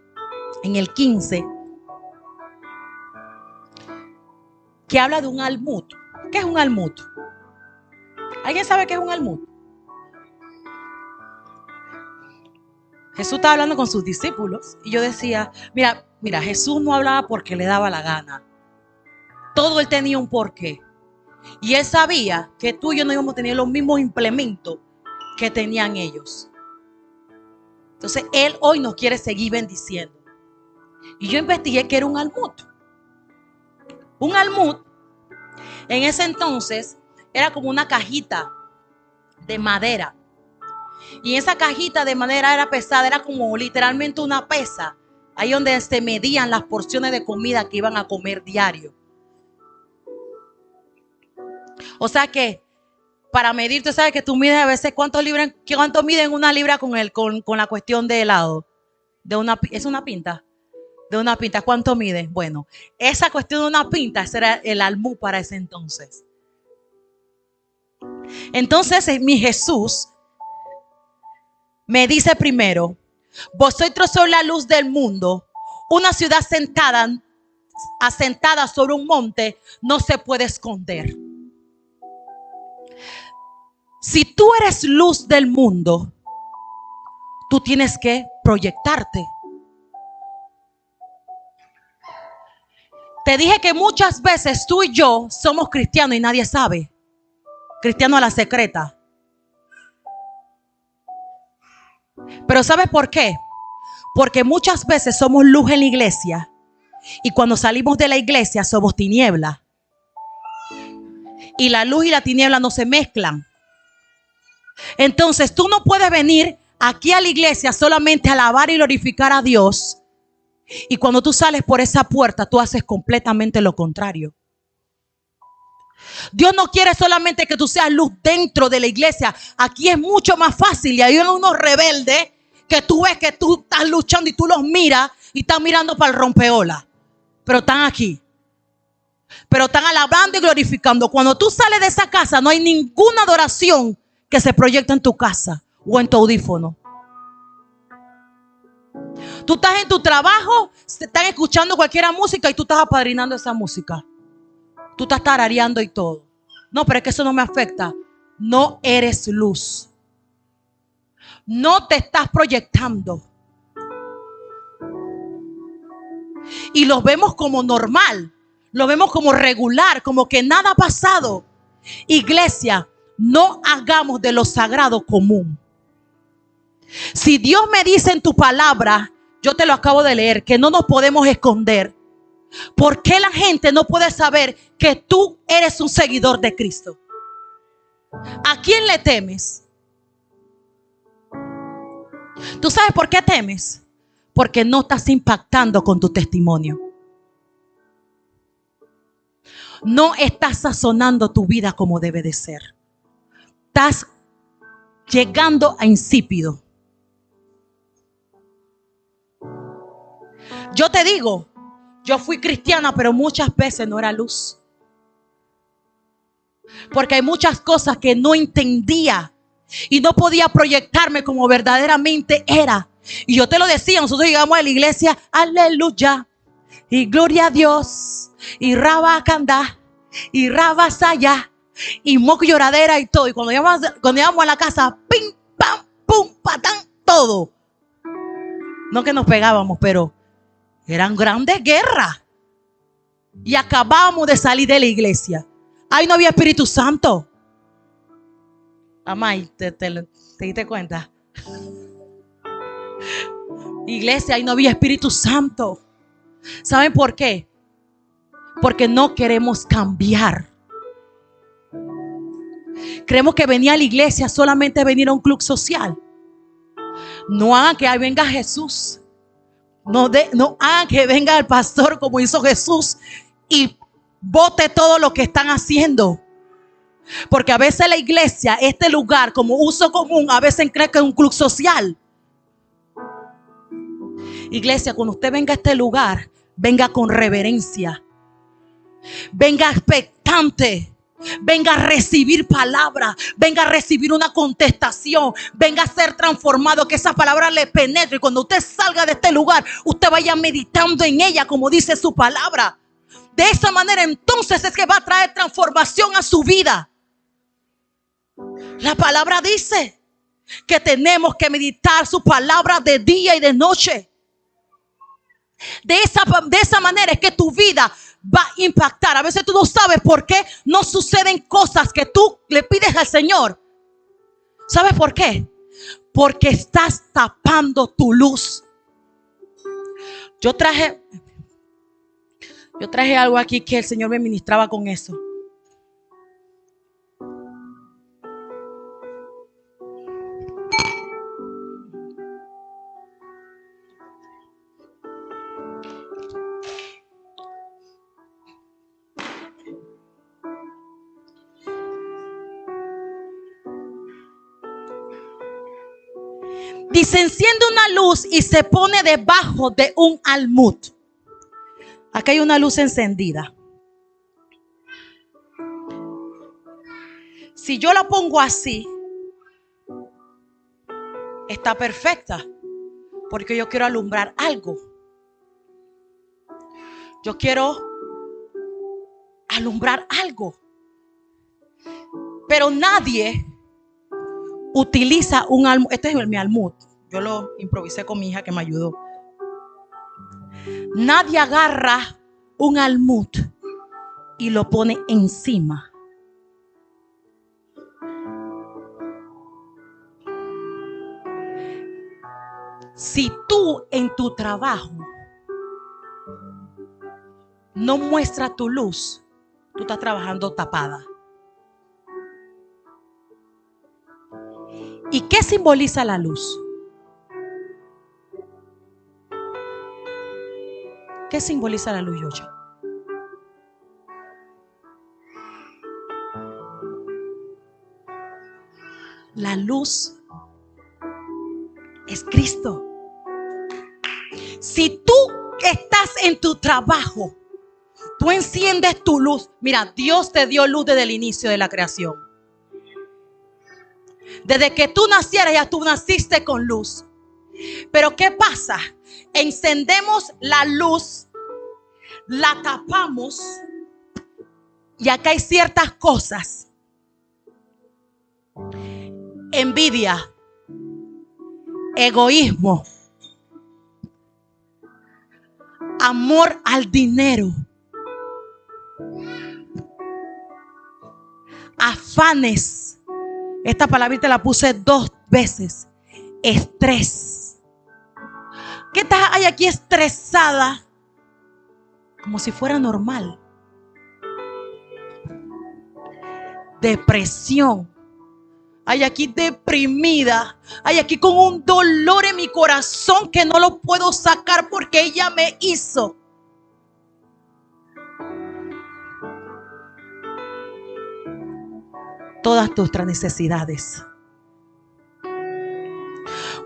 en el 15. Que habla de un almud. ¿Qué es un almud? ¿Alguien sabe qué es un almud? Jesús estaba hablando con sus discípulos y yo decía, mira, Jesús no hablaba porque le daba la gana. Todo él tenía un porqué. Y él sabía que tú y yo no íbamos a tener los mismos implementos que tenían ellos. Entonces él hoy nos quiere seguir bendiciendo. Y yo investigué que era un almud. Un almud, en ese entonces, era como una cajita de madera. Y esa cajita de madera era pesada, era como literalmente una pesa. Ahí donde se medían las porciones de comida que iban a comer diario. O sea que, para medir, tú sabes que tú mides a veces cuánto miden una libra con la cuestión de helado. ¿Es una pinta? De una pinta, ¿cuánto mide? Bueno, esa cuestión de una pinta, ese era el almud para ese entonces. Entonces mi Jesús me dice primero: vosotros sois la luz del mundo. Una ciudad asentada sobre un monte no se puede esconder. Si tú eres luz del mundo, tú tienes que proyectarte. Te dije que muchas veces tú y yo somos cristianos y nadie sabe. Cristiano a la secreta. Pero ¿sabes por qué? Porque muchas veces somos luz en la iglesia y cuando salimos de la iglesia somos tiniebla. Y la luz y la tiniebla no se mezclan. Entonces tú no puedes venir aquí a la iglesia solamente a alabar y glorificar a Dios. Y cuando tú sales por esa puerta, tú haces completamente lo contrario. Dios no quiere solamente que tú seas luz dentro de la iglesia. Aquí es mucho más fácil. Y hay unos rebeldes que tú ves que tú estás luchando y tú los miras y están mirando para el rompeola. Pero están aquí. Pero están alabando y glorificando. Cuando tú sales de esa casa, no hay ninguna adoración que se proyecte en tu casa o en tu audífono. Tú estás en tu trabajo, te están escuchando cualquier música y tú estás apadrinando esa música. Tú estás tarareando y todo. No, pero es que eso no me afecta. No eres luz. No te estás proyectando. y lo vemos como normal, lo vemos como regular, como que nada ha pasado. Iglesia, no hagamos de lo sagrado común. Si Dios me dice en tu palabra, yo te lo acabo de leer, que no nos podemos esconder, ¿por qué la gente no puede saber que tú eres un seguidor de Cristo? ¿A quién le temes? ¿Tú sabes por qué temes? Porque no estás impactando con tu testimonio. No estás sazonando tu vida como debe de ser. Estás llegando a insípido. Yo te digo, yo fui cristiana, pero muchas veces no era luz. Porque hay muchas cosas que no entendía y no podía proyectarme como verdaderamente era. Y yo te lo decía, nosotros llegamos a la iglesia, aleluya, y gloria a Dios, y raba candá, y raba saya, y moco lloradera y todo. Y cuando llegamos a la casa, pim, pam, pum, patán, todo. No que nos pegábamos, pero eran grandes guerras. Y acabamos de salir de la iglesia. Ahí no había Espíritu Santo. Amay, ¿te diste cuenta? Iglesia, ahí no había Espíritu Santo. ¿Saben por qué? Porque no queremos cambiar. Creemos que venir a la iglesia solamente venir a un club social. No hagan que ahí venga Jesús. No hagan que venga el pastor como hizo Jesús y bote todo lo que están haciendo. Porque a veces la iglesia, este lugar como uso común, a veces cree que es un club social. Iglesia, cuando usted venga a este lugar, venga con reverencia, venga expectante, venga a recibir palabra, venga a recibir una contestación, venga a ser transformado, que esa palabra le penetre y cuando usted salga de este lugar, usted vaya meditando en ella como dice su palabra. De esa manera entonces es que va a traer transformación a su vida. La palabra dice que tenemos que meditar su palabra de día y de noche. De esa manera es que tu vida va a impactar. A veces tú no sabes por qué no suceden cosas que tú le pides al Señor. ¿Sabes por qué? Porque estás tapando tu luz. Yo traje algo aquí que el Señor me ministraba con eso. Dice, enciende una luz y se pone debajo de un almud. Aquí hay una luz encendida. Si yo la pongo así, está perfecta, porque yo quiero alumbrar algo. Yo quiero alumbrar algo. Pero nadie utiliza un almud. Este es mi almud. Yo lo improvisé con mi hija que me ayudó. Nadie agarra un almud y lo pone encima. Si tú en tu trabajo no muestras tu luz, tú estás trabajando tapada. ¿Y qué simboliza la luz? ¿Qué simboliza la luz, Yocha? La luz es Cristo. Si tú estás en tu trabajo, tú enciendes tu luz. Mira, Dios te dio luz desde el inicio de la creación. Desde que tú nacieras, ya tú naciste con luz. Pero ¿qué pasa? Encendemos la luz, la tapamos y acá hay ciertas cosas. Envidia, egoísmo, amor al dinero, afanes. Esta palabrita la puse 2 veces. Estrés. ¿Qué tal hay aquí estresada? Como si fuera normal. Depresión. Hay aquí deprimida. Hay aquí con un dolor en mi corazón que no lo puedo sacar porque ella me hizo. Todas nuestras necesidades.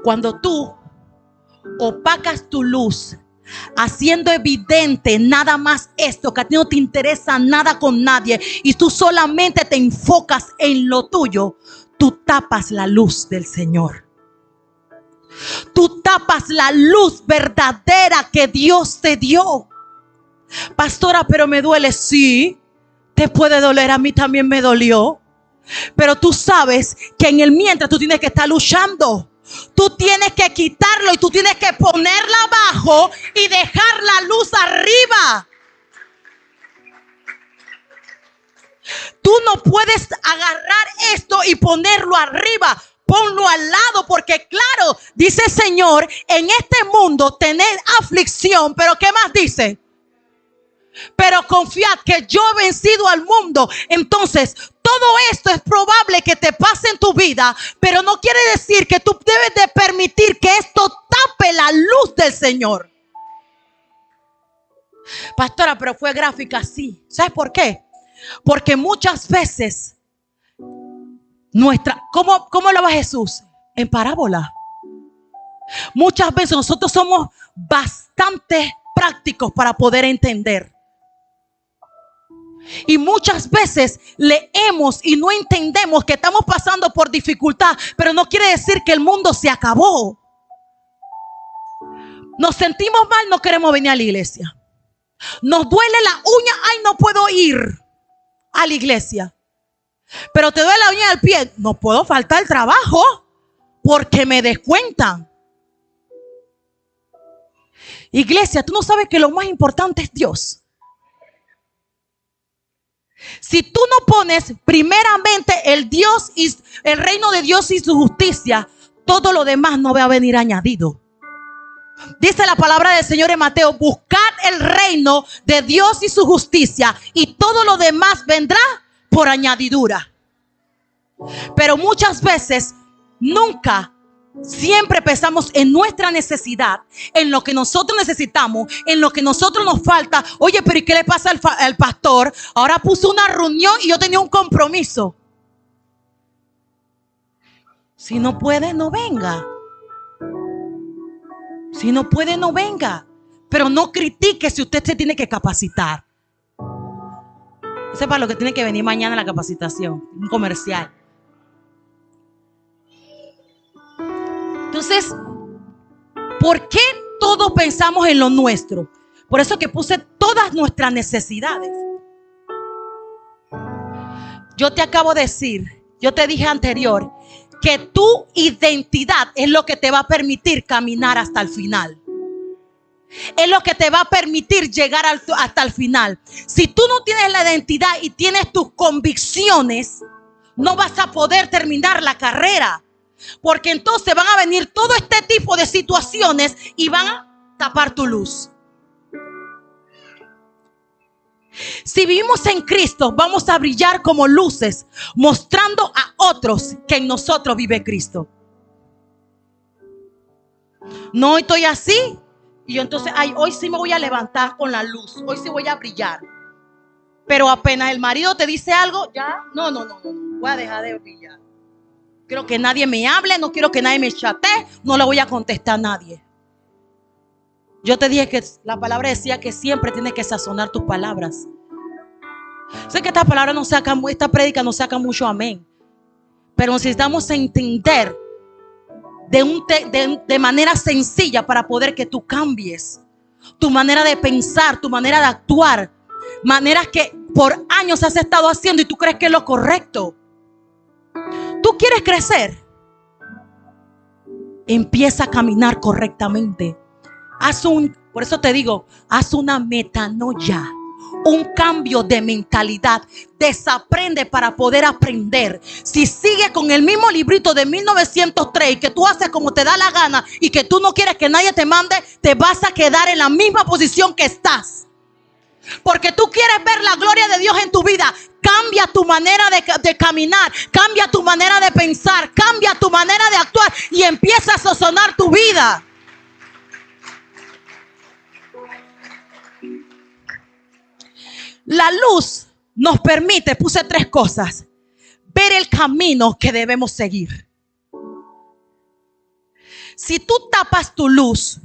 Cuando tú opacas tu luz, haciendo evidente nada más esto, que a ti no te interesa nada con nadie y tú solamente te enfocas en lo tuyo, tú tapas la luz del Señor. Tú tapas la luz verdadera que Dios te dio. Pastora, pero me duele. Sí, te puede doler. A mí también me dolió. Pero tú sabes que en el mientras tú tienes que estar luchando. Tú tienes que quitarlo y tú tienes que ponerla abajo y dejar la luz arriba. Tú no puedes agarrar esto y ponerlo arriba. Ponlo al lado, porque claro, dice el Señor, en este mundo tened aflicción, pero ¿qué más dice? Pero confiad que yo he vencido al mundo. Entonces, todo esto es probable que te pase en tu vida, pero no quiere decir que tú debes de permitir que esto tape la luz del Señor. Pastora, pero fue gráfica, sí. ¿Sabes por qué? Porque muchas veces ¿cómo lo va Jesús? En parábola. Muchas veces nosotros somos bastante prácticos para poder entender. Y muchas veces leemos y no entendemos que estamos pasando por dificultad, pero no quiere decir que el mundo se acabó. Nos sentimos mal, no queremos venir a la iglesia. Nos duele la uña, ay, no puedo ir a la iglesia. Pero te duele la uña del pie, no puedo faltar al trabajo porque me descuentan. Iglesia, tú no sabes que lo más importante es Dios. Si tú no pones primeramente el reino de Dios y su justicia, todo lo demás no va a venir añadido. Dice la palabra del Señor en Mateo: buscad el reino de Dios y su justicia, y todo lo demás vendrá por añadidura. Pero muchas veces, siempre pensamos en nuestra necesidad, en lo que nosotros necesitamos, en lo que nosotros nos falta. Oye, pero ¿y qué le pasa al pastor? Ahora puso una reunión y yo tenía un compromiso. Si no puede, no venga. Si no puede, no venga. Pero no critique si usted se tiene que capacitar. Sepa lo que tiene que venir mañana a la capacitación, un comercial. Entonces, ¿por qué todos pensamos en lo nuestro? Por eso que puse todas nuestras necesidades. Yo te acabo de decir, yo te dije anterior, que tu identidad es lo que te va a permitir caminar hasta el final. Es lo que te va a permitir llegar hasta el final. Si tú no tienes la identidad y tienes tus convicciones, no vas a poder terminar la carrera. Porque entonces van a venir todo este tipo de situaciones y van a tapar tu luz. Si vivimos en Cristo, vamos a brillar como luces, mostrando a otros que en nosotros vive Cristo. No estoy así y yo entonces, hoy sí me voy a levantar con la luz, hoy sí voy a brillar. Pero apenas el marido te dice algo, ya, no, voy a dejar de brillar. Quiero que nadie me hable, no quiero que nadie me chatee, no le voy a contestar a nadie. Yo te dije que la palabra decía que siempre tienes que sazonar tus palabras. Sé que esta palabra esta prédica no saca mucho amén, pero necesitamos entender de manera sencilla para poder que tú cambies tu manera de pensar, tu manera de actuar, maneras que por años has estado haciendo y tú crees que es lo correcto. ¿Tú quieres crecer? Empieza a caminar correctamente. Haz un Por eso te digo, haz una metanoia, un cambio de mentalidad. Desaprende para poder aprender. Si sigues con el mismo librito de 1903 y que tú haces como te da la gana y que tú no quieres que nadie te mande, te vas a quedar en la misma posición que estás. Porque tú quieres ver la gloria de Dios en tu vida. Cambia tu manera de caminar, cambia tu manera de pensar, cambia tu manera de actuar y empieza a sazonar tu vida. La luz nos permite, puse 3 cosas: ver el camino que debemos seguir. Si tú tapas tu luz,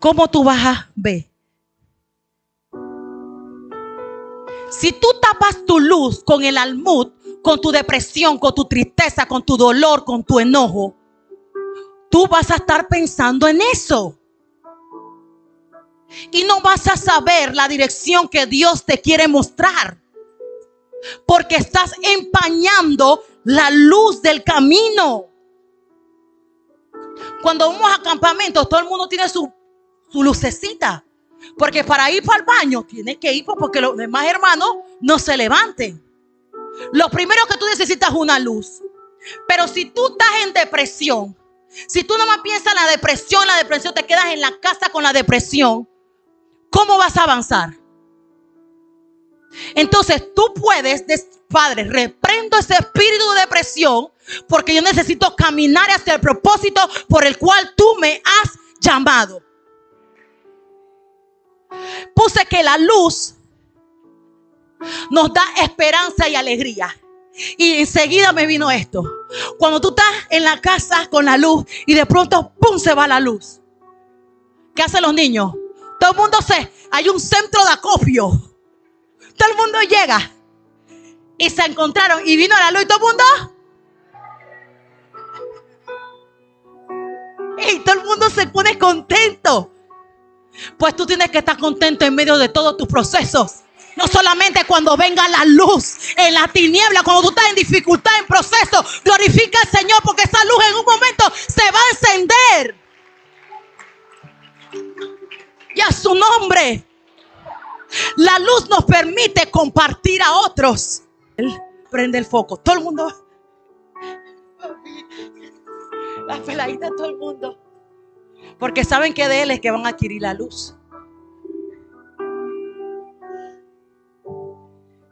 ¿cómo tú vas a ver? Si tú tapas tu luz con el almud, con tu depresión, con tu tristeza, con tu dolor, con tu enojo, tú vas a estar pensando en eso. Y no vas a saber la dirección que Dios te quiere mostrar. Porque estás empañando la luz del camino. Cuando vamos a campamentos, todo el mundo tiene su lucecita. Porque para ir para el baño tienes que ir porque los demás hermanos no se levanten. Lo primero que tú necesitas es una luz. Pero si tú estás en depresión, si tú nomás piensas en la depresión te quedas en la casa con la depresión, ¿cómo vas a avanzar? Entonces tú puedes, Padre, reprendo ese espíritu de depresión porque yo necesito caminar hacia el propósito por el cual tú me has llamado. Puse que la luz nos da esperanza y alegría. Y enseguida me vino esto. Cuando tú estás en la casa con la luz y de pronto ¡pum! Se va la luz. ¿Qué hacen los niños? Todo el mundo hay un centro de acopio. Todo el mundo llega. Y se encontraron y vino la luz y todo el mundo. Y todo el mundo se pone contento. Pues tú tienes que estar contento en medio de todos tus procesos. No solamente cuando venga la luz en la tiniebla, cuando tú estás en dificultad, en proceso, glorifica al Señor porque esa luz en un momento se va a encender. Y a su nombre. La luz nos permite compartir a otros. Él prende el foco. Todo el mundo. Las peladitas, todo el mundo. Porque saben que de Él es que van a adquirir la luz.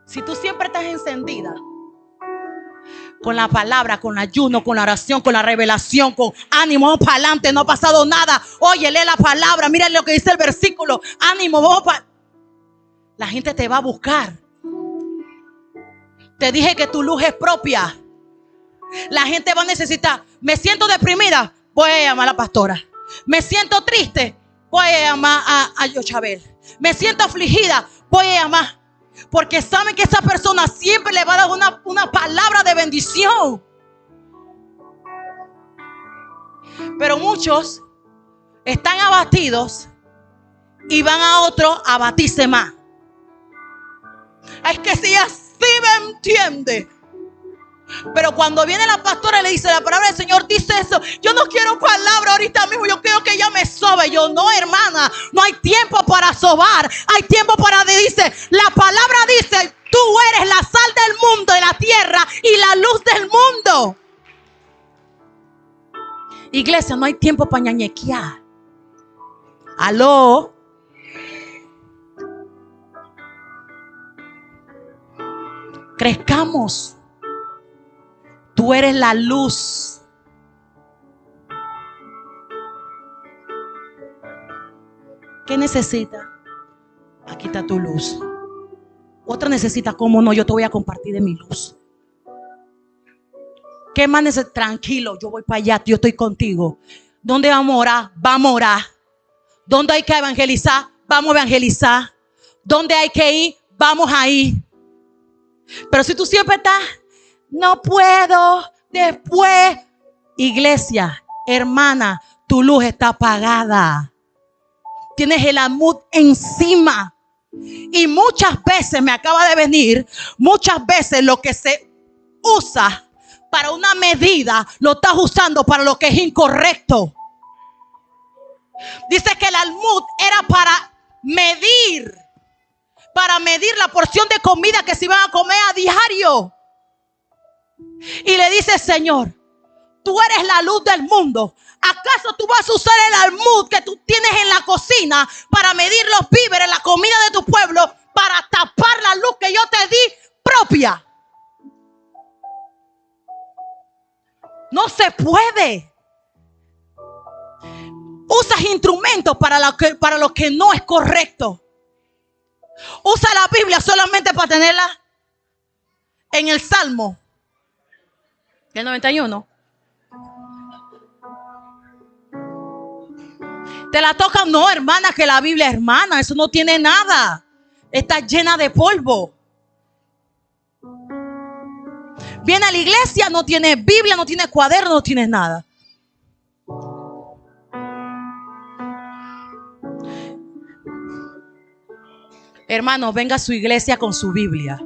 Si tú siempre estás encendida con la palabra, con ayuno, con la oración, con la revelación, con ánimo, vamos para adelante, no ha pasado nada. Oye, lee la palabra, mira lo que dice el versículo. Ánimo, vamos para... La gente te va a buscar. Te dije que tu luz es propia. La gente va a necesitar. Me siento deprimida, voy a llamar a la pastora. Me siento triste, voy a llamar a Yochabel. Me siento afligida, voy a llamar. Porque saben que esa persona siempre le va a dar una palabra de bendición. Pero muchos están abatidos y van a otro a abatirse más. Es que si así me entiende. Pero cuando viene la pastora y le dice la palabra del Señor, dice eso. Yo no quiero palabra ahorita mismo, yo quiero que ella me sobe. Yo no, hermana, no hay tiempo para sobar. Hay tiempo para, dice, la palabra dice, tú eres la sal del mundo, de la tierra y la luz del mundo. Iglesia, no hay tiempo para ñañequear. Aló. Crezcamos. Tú eres la luz. ¿Qué necesita? Aquí está tu luz. Otra necesita, ¿cómo no? Yo te voy a compartir de mi luz. ¿Qué más necesita? Tranquilo, yo voy para allá, yo estoy contigo. ¿Dónde vamos a orar? Vamos a orar. ¿Dónde hay que evangelizar? Vamos a evangelizar. ¿Dónde hay que ir? Vamos a ir. Pero si tú siempre estás, no puedo, después. Iglesia, hermana, tu luz está apagada. Tienes el almud encima. Y muchas veces me acaba de venir, muchas veces lo que se usa para una medida, lo estás usando para lo que es incorrecto. Dice que el almud era para medir la porción de comida que se iban a comer a diario. Y le dice: Señor, tú eres la luz del mundo. ¿Acaso tú vas a usar el almud que tú tienes en la cocina para medir los víveres, la comida de tu pueblo, para tapar la luz que yo te di propia? No se puede. Usas instrumentos para lo que no es correcto. Usa la Biblia solamente para tenerla en el Salmo del 91. Te la tocan, no, hermana, que la Biblia, hermana, eso no tiene nada. Está llena de polvo. Viene a la iglesia, no tiene Biblia, no tiene cuaderno, no tiene nada. Hermano, venga a su iglesia con su Biblia.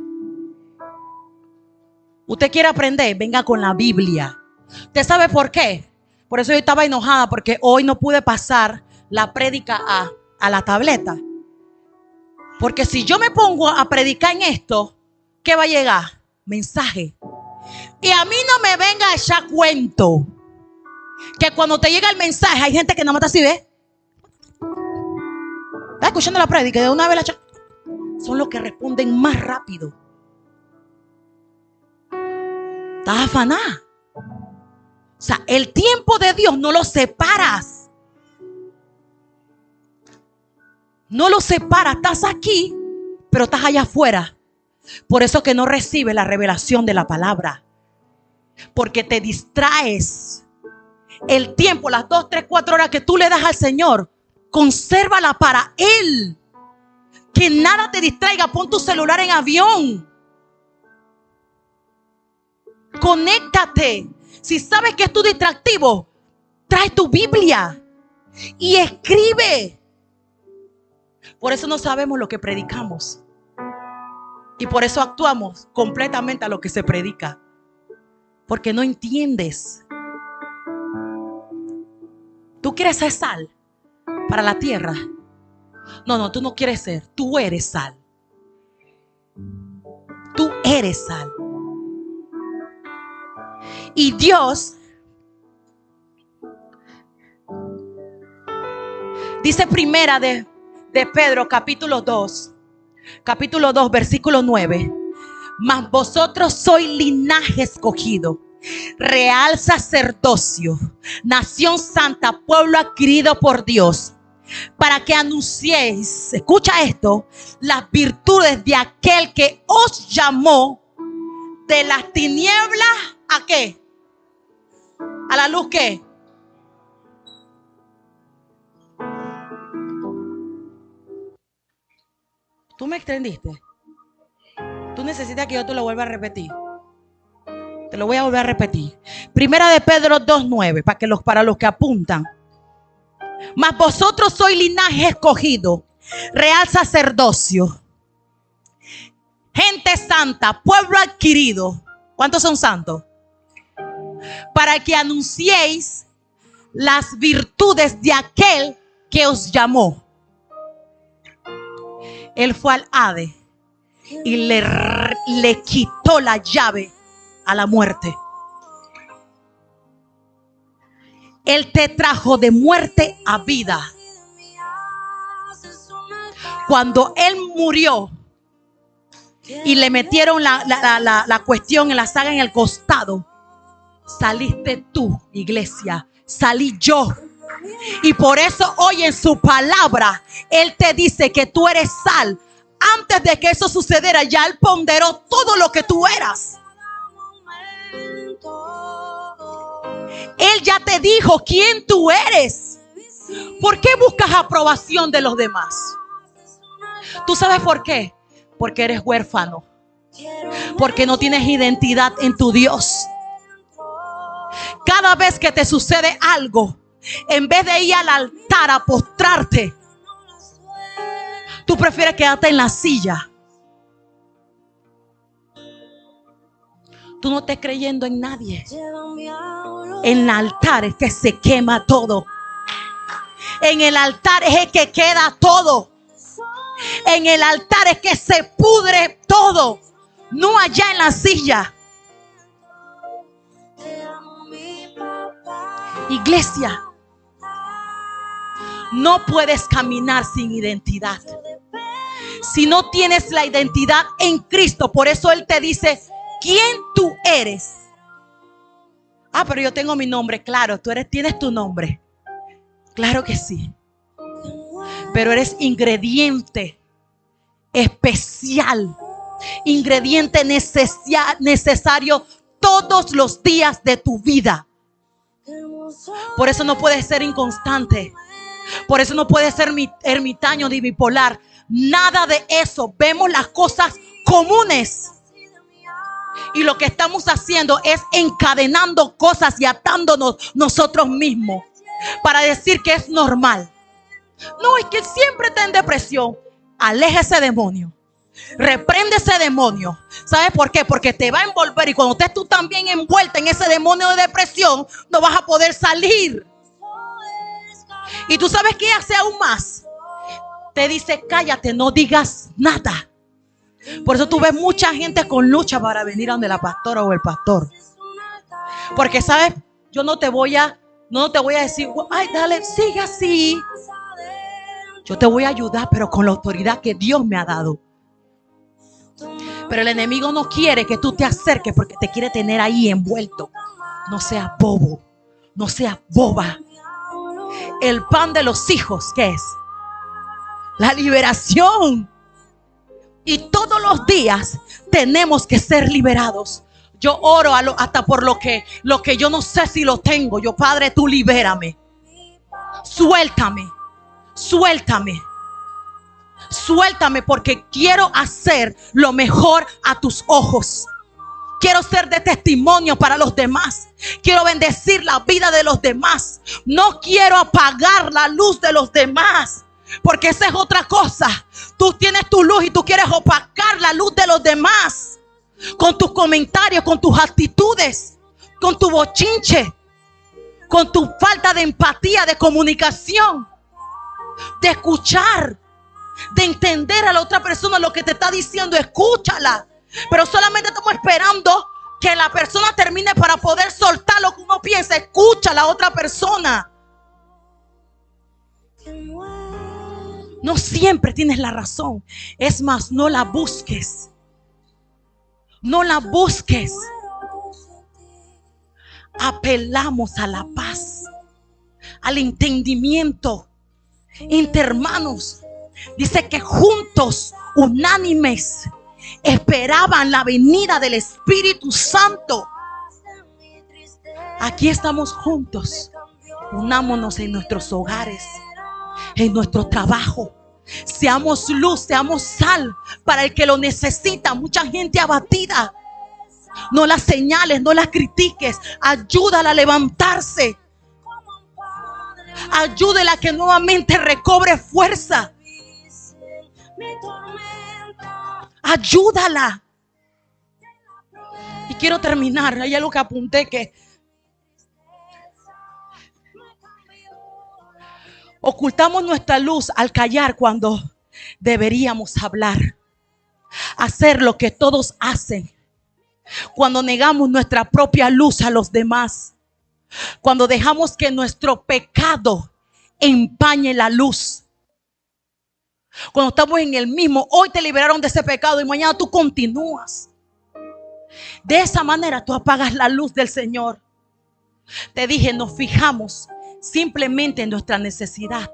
Usted quiere aprender, venga con la Biblia. ¿Usted sabe por qué? Por eso yo estaba enojada, porque hoy no pude pasar la prédica a la tableta. Porque si yo me pongo a predicar en esto, ¿qué va a llegar? Mensaje. Y a mí no me venga a echar cuento que cuando te llega el mensaje hay gente que nada más está así, ¿ves? Está escuchando la prédica y de una vez la son los que responden más rápido. Estás afanada. O sea, el tiempo de Dios no lo separas. No lo separas. Estás aquí, pero estás allá afuera. Por eso que no recibes la revelación de la palabra. Porque te distraes. El tiempo, las 2, 3, 4 horas que tú le das al Señor, consérvala para Él. Que nada te distraiga. Pon tu celular en avión. Conéctate. Si sabes que es tu distractivo, trae tu Biblia y escribe. Por eso no sabemos lo que predicamos. Y por eso actuamos completamente a lo que se predica. Porque no entiendes. ¿Tú quieres ser sal para la tierra? No, tú no quieres ser. Tú eres sal. Tú eres sal. Y Dios dice primera de Pedro capítulo 2 versículo 9: mas vosotros sois linaje escogido, real sacerdocio, nación santa, pueblo adquirido por Dios, para que anunciéis, escucha esto, las virtudes de aquel que os llamó de las tinieblas, ¿a qué? ¿A la luz qué? ¿Tú me extendiste? ¿Tú necesitas que yo te lo vuelva a repetir? Te lo voy a volver a repetir. Primera de Pedro 2:9, para los que apuntan. Mas vosotros sois linaje escogido, real sacerdocio, gente santa, pueblo adquirido. ¿Cuántos son santos? Para que anunciéis las virtudes de aquel que os llamó. Él fue al Hades y le quitó la llave a la muerte. Él te trajo de muerte a vida. Cuando Él murió y le metieron la cuestión en la saga en el costado, saliste tú, iglesia, salí yo. Y por eso hoy en su palabra Él te dice que tú eres sal. Antes de que eso sucediera, ya Él ponderó todo lo que tú eras. Él ya te dijo quién tú eres. ¿Por qué buscas aprobación de los demás? ¿Tú sabes por qué? Porque eres huérfano. Porque no tienes identidad en tu Dios. Cada vez que te sucede algo, en vez de ir al altar a postrarte, tú prefieres quedarte en la silla. Tú no estás creyendo en nadie. En el altar es que se quema todo. En el altar es el que queda todo. En el altar es que se pudre todo. No allá en la silla. Iglesia, no puedes caminar sin identidad. Si no tienes la identidad en Cristo, por eso Él te dice, ¿quién tú eres? Ah, pero yo tengo mi nombre. Claro, tienes tu nombre. Claro que sí. Pero eres ingrediente especial, ingrediente necesario todos los días de tu vida. Por eso no puedes ser inconstante. Por eso no puedes ser ermitaño ni bipolar. Nada de eso. Vemos las cosas comunes. Y lo que estamos haciendo es encadenando cosas y atándonos nosotros mismos para decir que es normal. No, es que siempre está en depresión. Aleja ese demonio. Reprende ese demonio. ¿Sabes por qué? Porque te va a envolver. Y cuando estés tú también envuelta en ese demonio de depresión, no vas a poder salir. Y tú sabes qué hace aún más. Te dice, cállate, no digas nada. Por eso tú ves mucha gente con lucha para venir a donde la pastora o el pastor. Porque sabes, yo no te voy a decir, ay, dale, sigue así. Yo te voy a ayudar, pero con la autoridad que Dios me ha dado. Pero el enemigo no quiere que tú te acerques porque te quiere tener ahí envuelto. No seas bobo, no seas boba. El pan de los hijos, ¿qué es? La liberación. Y todos los días tenemos que ser liberados. Yo oro hasta por lo que yo no sé si lo tengo. Yo, Padre, tú libérame. Suéltame. Suéltame. Suéltame porque quiero hacer lo mejor a tus ojos. Quiero ser de testimonio para los demás. Quiero bendecir la vida de los demás. No quiero apagar la luz de los demás. Porque esa es otra cosa. Tú tienes tu luz y tú quieres opacar la luz de los demás. Con tus comentarios, con tus actitudes, con tu bochinche, con tu falta de empatía, de comunicación, de escuchar, de entender a la otra persona lo que te está diciendo. Escúchala. Pero solamente estamos esperando que la persona termine para poder soltar lo que uno piensa. Escucha a la otra persona. No siempre tienes la razón. Es más, no la busques. No la busques. Apelamos a la paz, al entendimiento entre hermanos. Dice que juntos, unánimes, esperaban la venida del Espíritu Santo. Aquí estamos juntos. Unámonos en nuestros hogares, en nuestro trabajo. Seamos luz, seamos sal para el que lo necesita. Mucha gente abatida. No la señales, no la critiques. Ayúdala a levantarse. Ayúdela a que nuevamente recobre fuerza. Ayúdala. Y quiero terminar. Hay algo que apunté que ocultamos nuestra luz al callar cuando deberíamos hablar. Hacer lo que todos hacen. Cuando negamos nuestra propia luz a los demás. Cuando dejamos que nuestro pecado empañe la luz. Cuando estamos en el mismo, hoy te liberaron de ese pecado y mañana tú continúas. De esa manera tú apagas la luz del Señor. Te dije, nos fijamos simplemente en nuestra necesidad.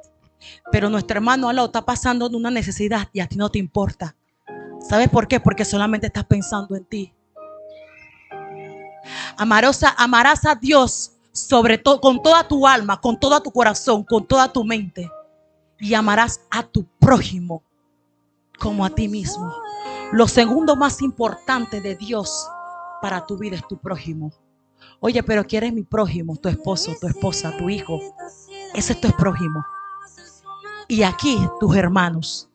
Pero nuestro hermano al lado está pasando de una necesidad y a ti no te importa. ¿Sabes por qué? Porque solamente estás pensando en ti. Amarás a Dios sobre todo, con toda tu alma, con todo tu corazón, con toda tu mente. Y amarás a tu prójimo como a ti mismo. Lo segundo más importante de Dios para tu vida es tu prójimo. Oye, pero ¿quién es mi prójimo? Tu esposo, tu esposa, tu hijo. Ese es tu prójimo. Y aquí tus hermanos.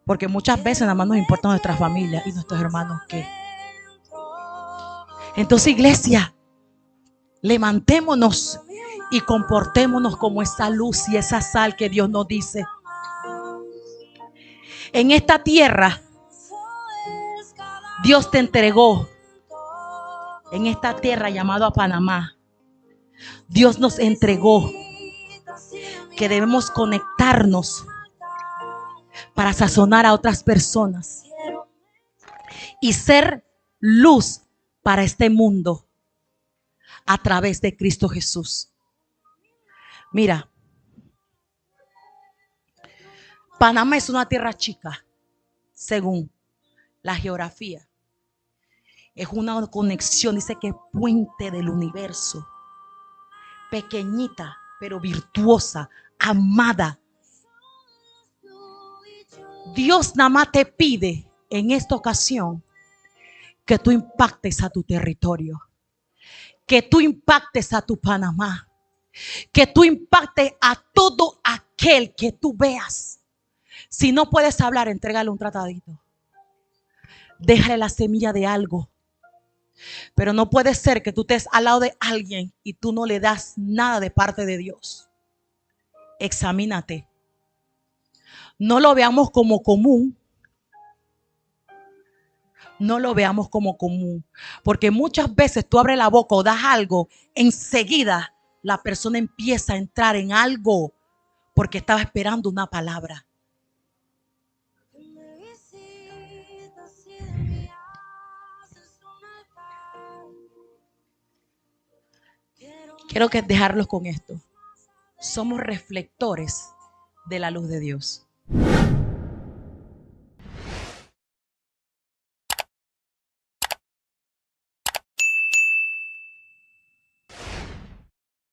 Porque muchas veces nada más nos importa nuestra familia y nuestros hermanos ¿qué? Entonces, iglesia, levantémonos y comportémonos como esa luz y esa sal que Dios nos dice. En esta tierra, Dios te entregó, en esta tierra llamada Panamá, Dios nos entregó que debemos conectarnos para sazonar a otras personas y ser luz para este mundo a través de Cristo Jesús. Mira, Panamá es una tierra chica, según la geografía. Es una conexión, dice que puente del universo. Pequeñita, pero virtuosa, amada. Dios nada más te pide en esta ocasión que tú impactes a tu territorio, que tú impactes a tu Panamá, que tú impactes a todo aquel que tú veas. Si no puedes hablar, entrégale un tratadito. Déjale la semilla de algo. Pero no puede ser que tú estés al lado de alguien y tú no le das nada de parte de Dios. Examínate. No lo veamos como común. No lo veamos como común. Porque muchas veces tú abres la boca o das algo, enseguida la persona empieza a entrar en algo porque estaba esperando una palabra. Quiero dejarlos con esto. Somos reflectores de la luz de Dios.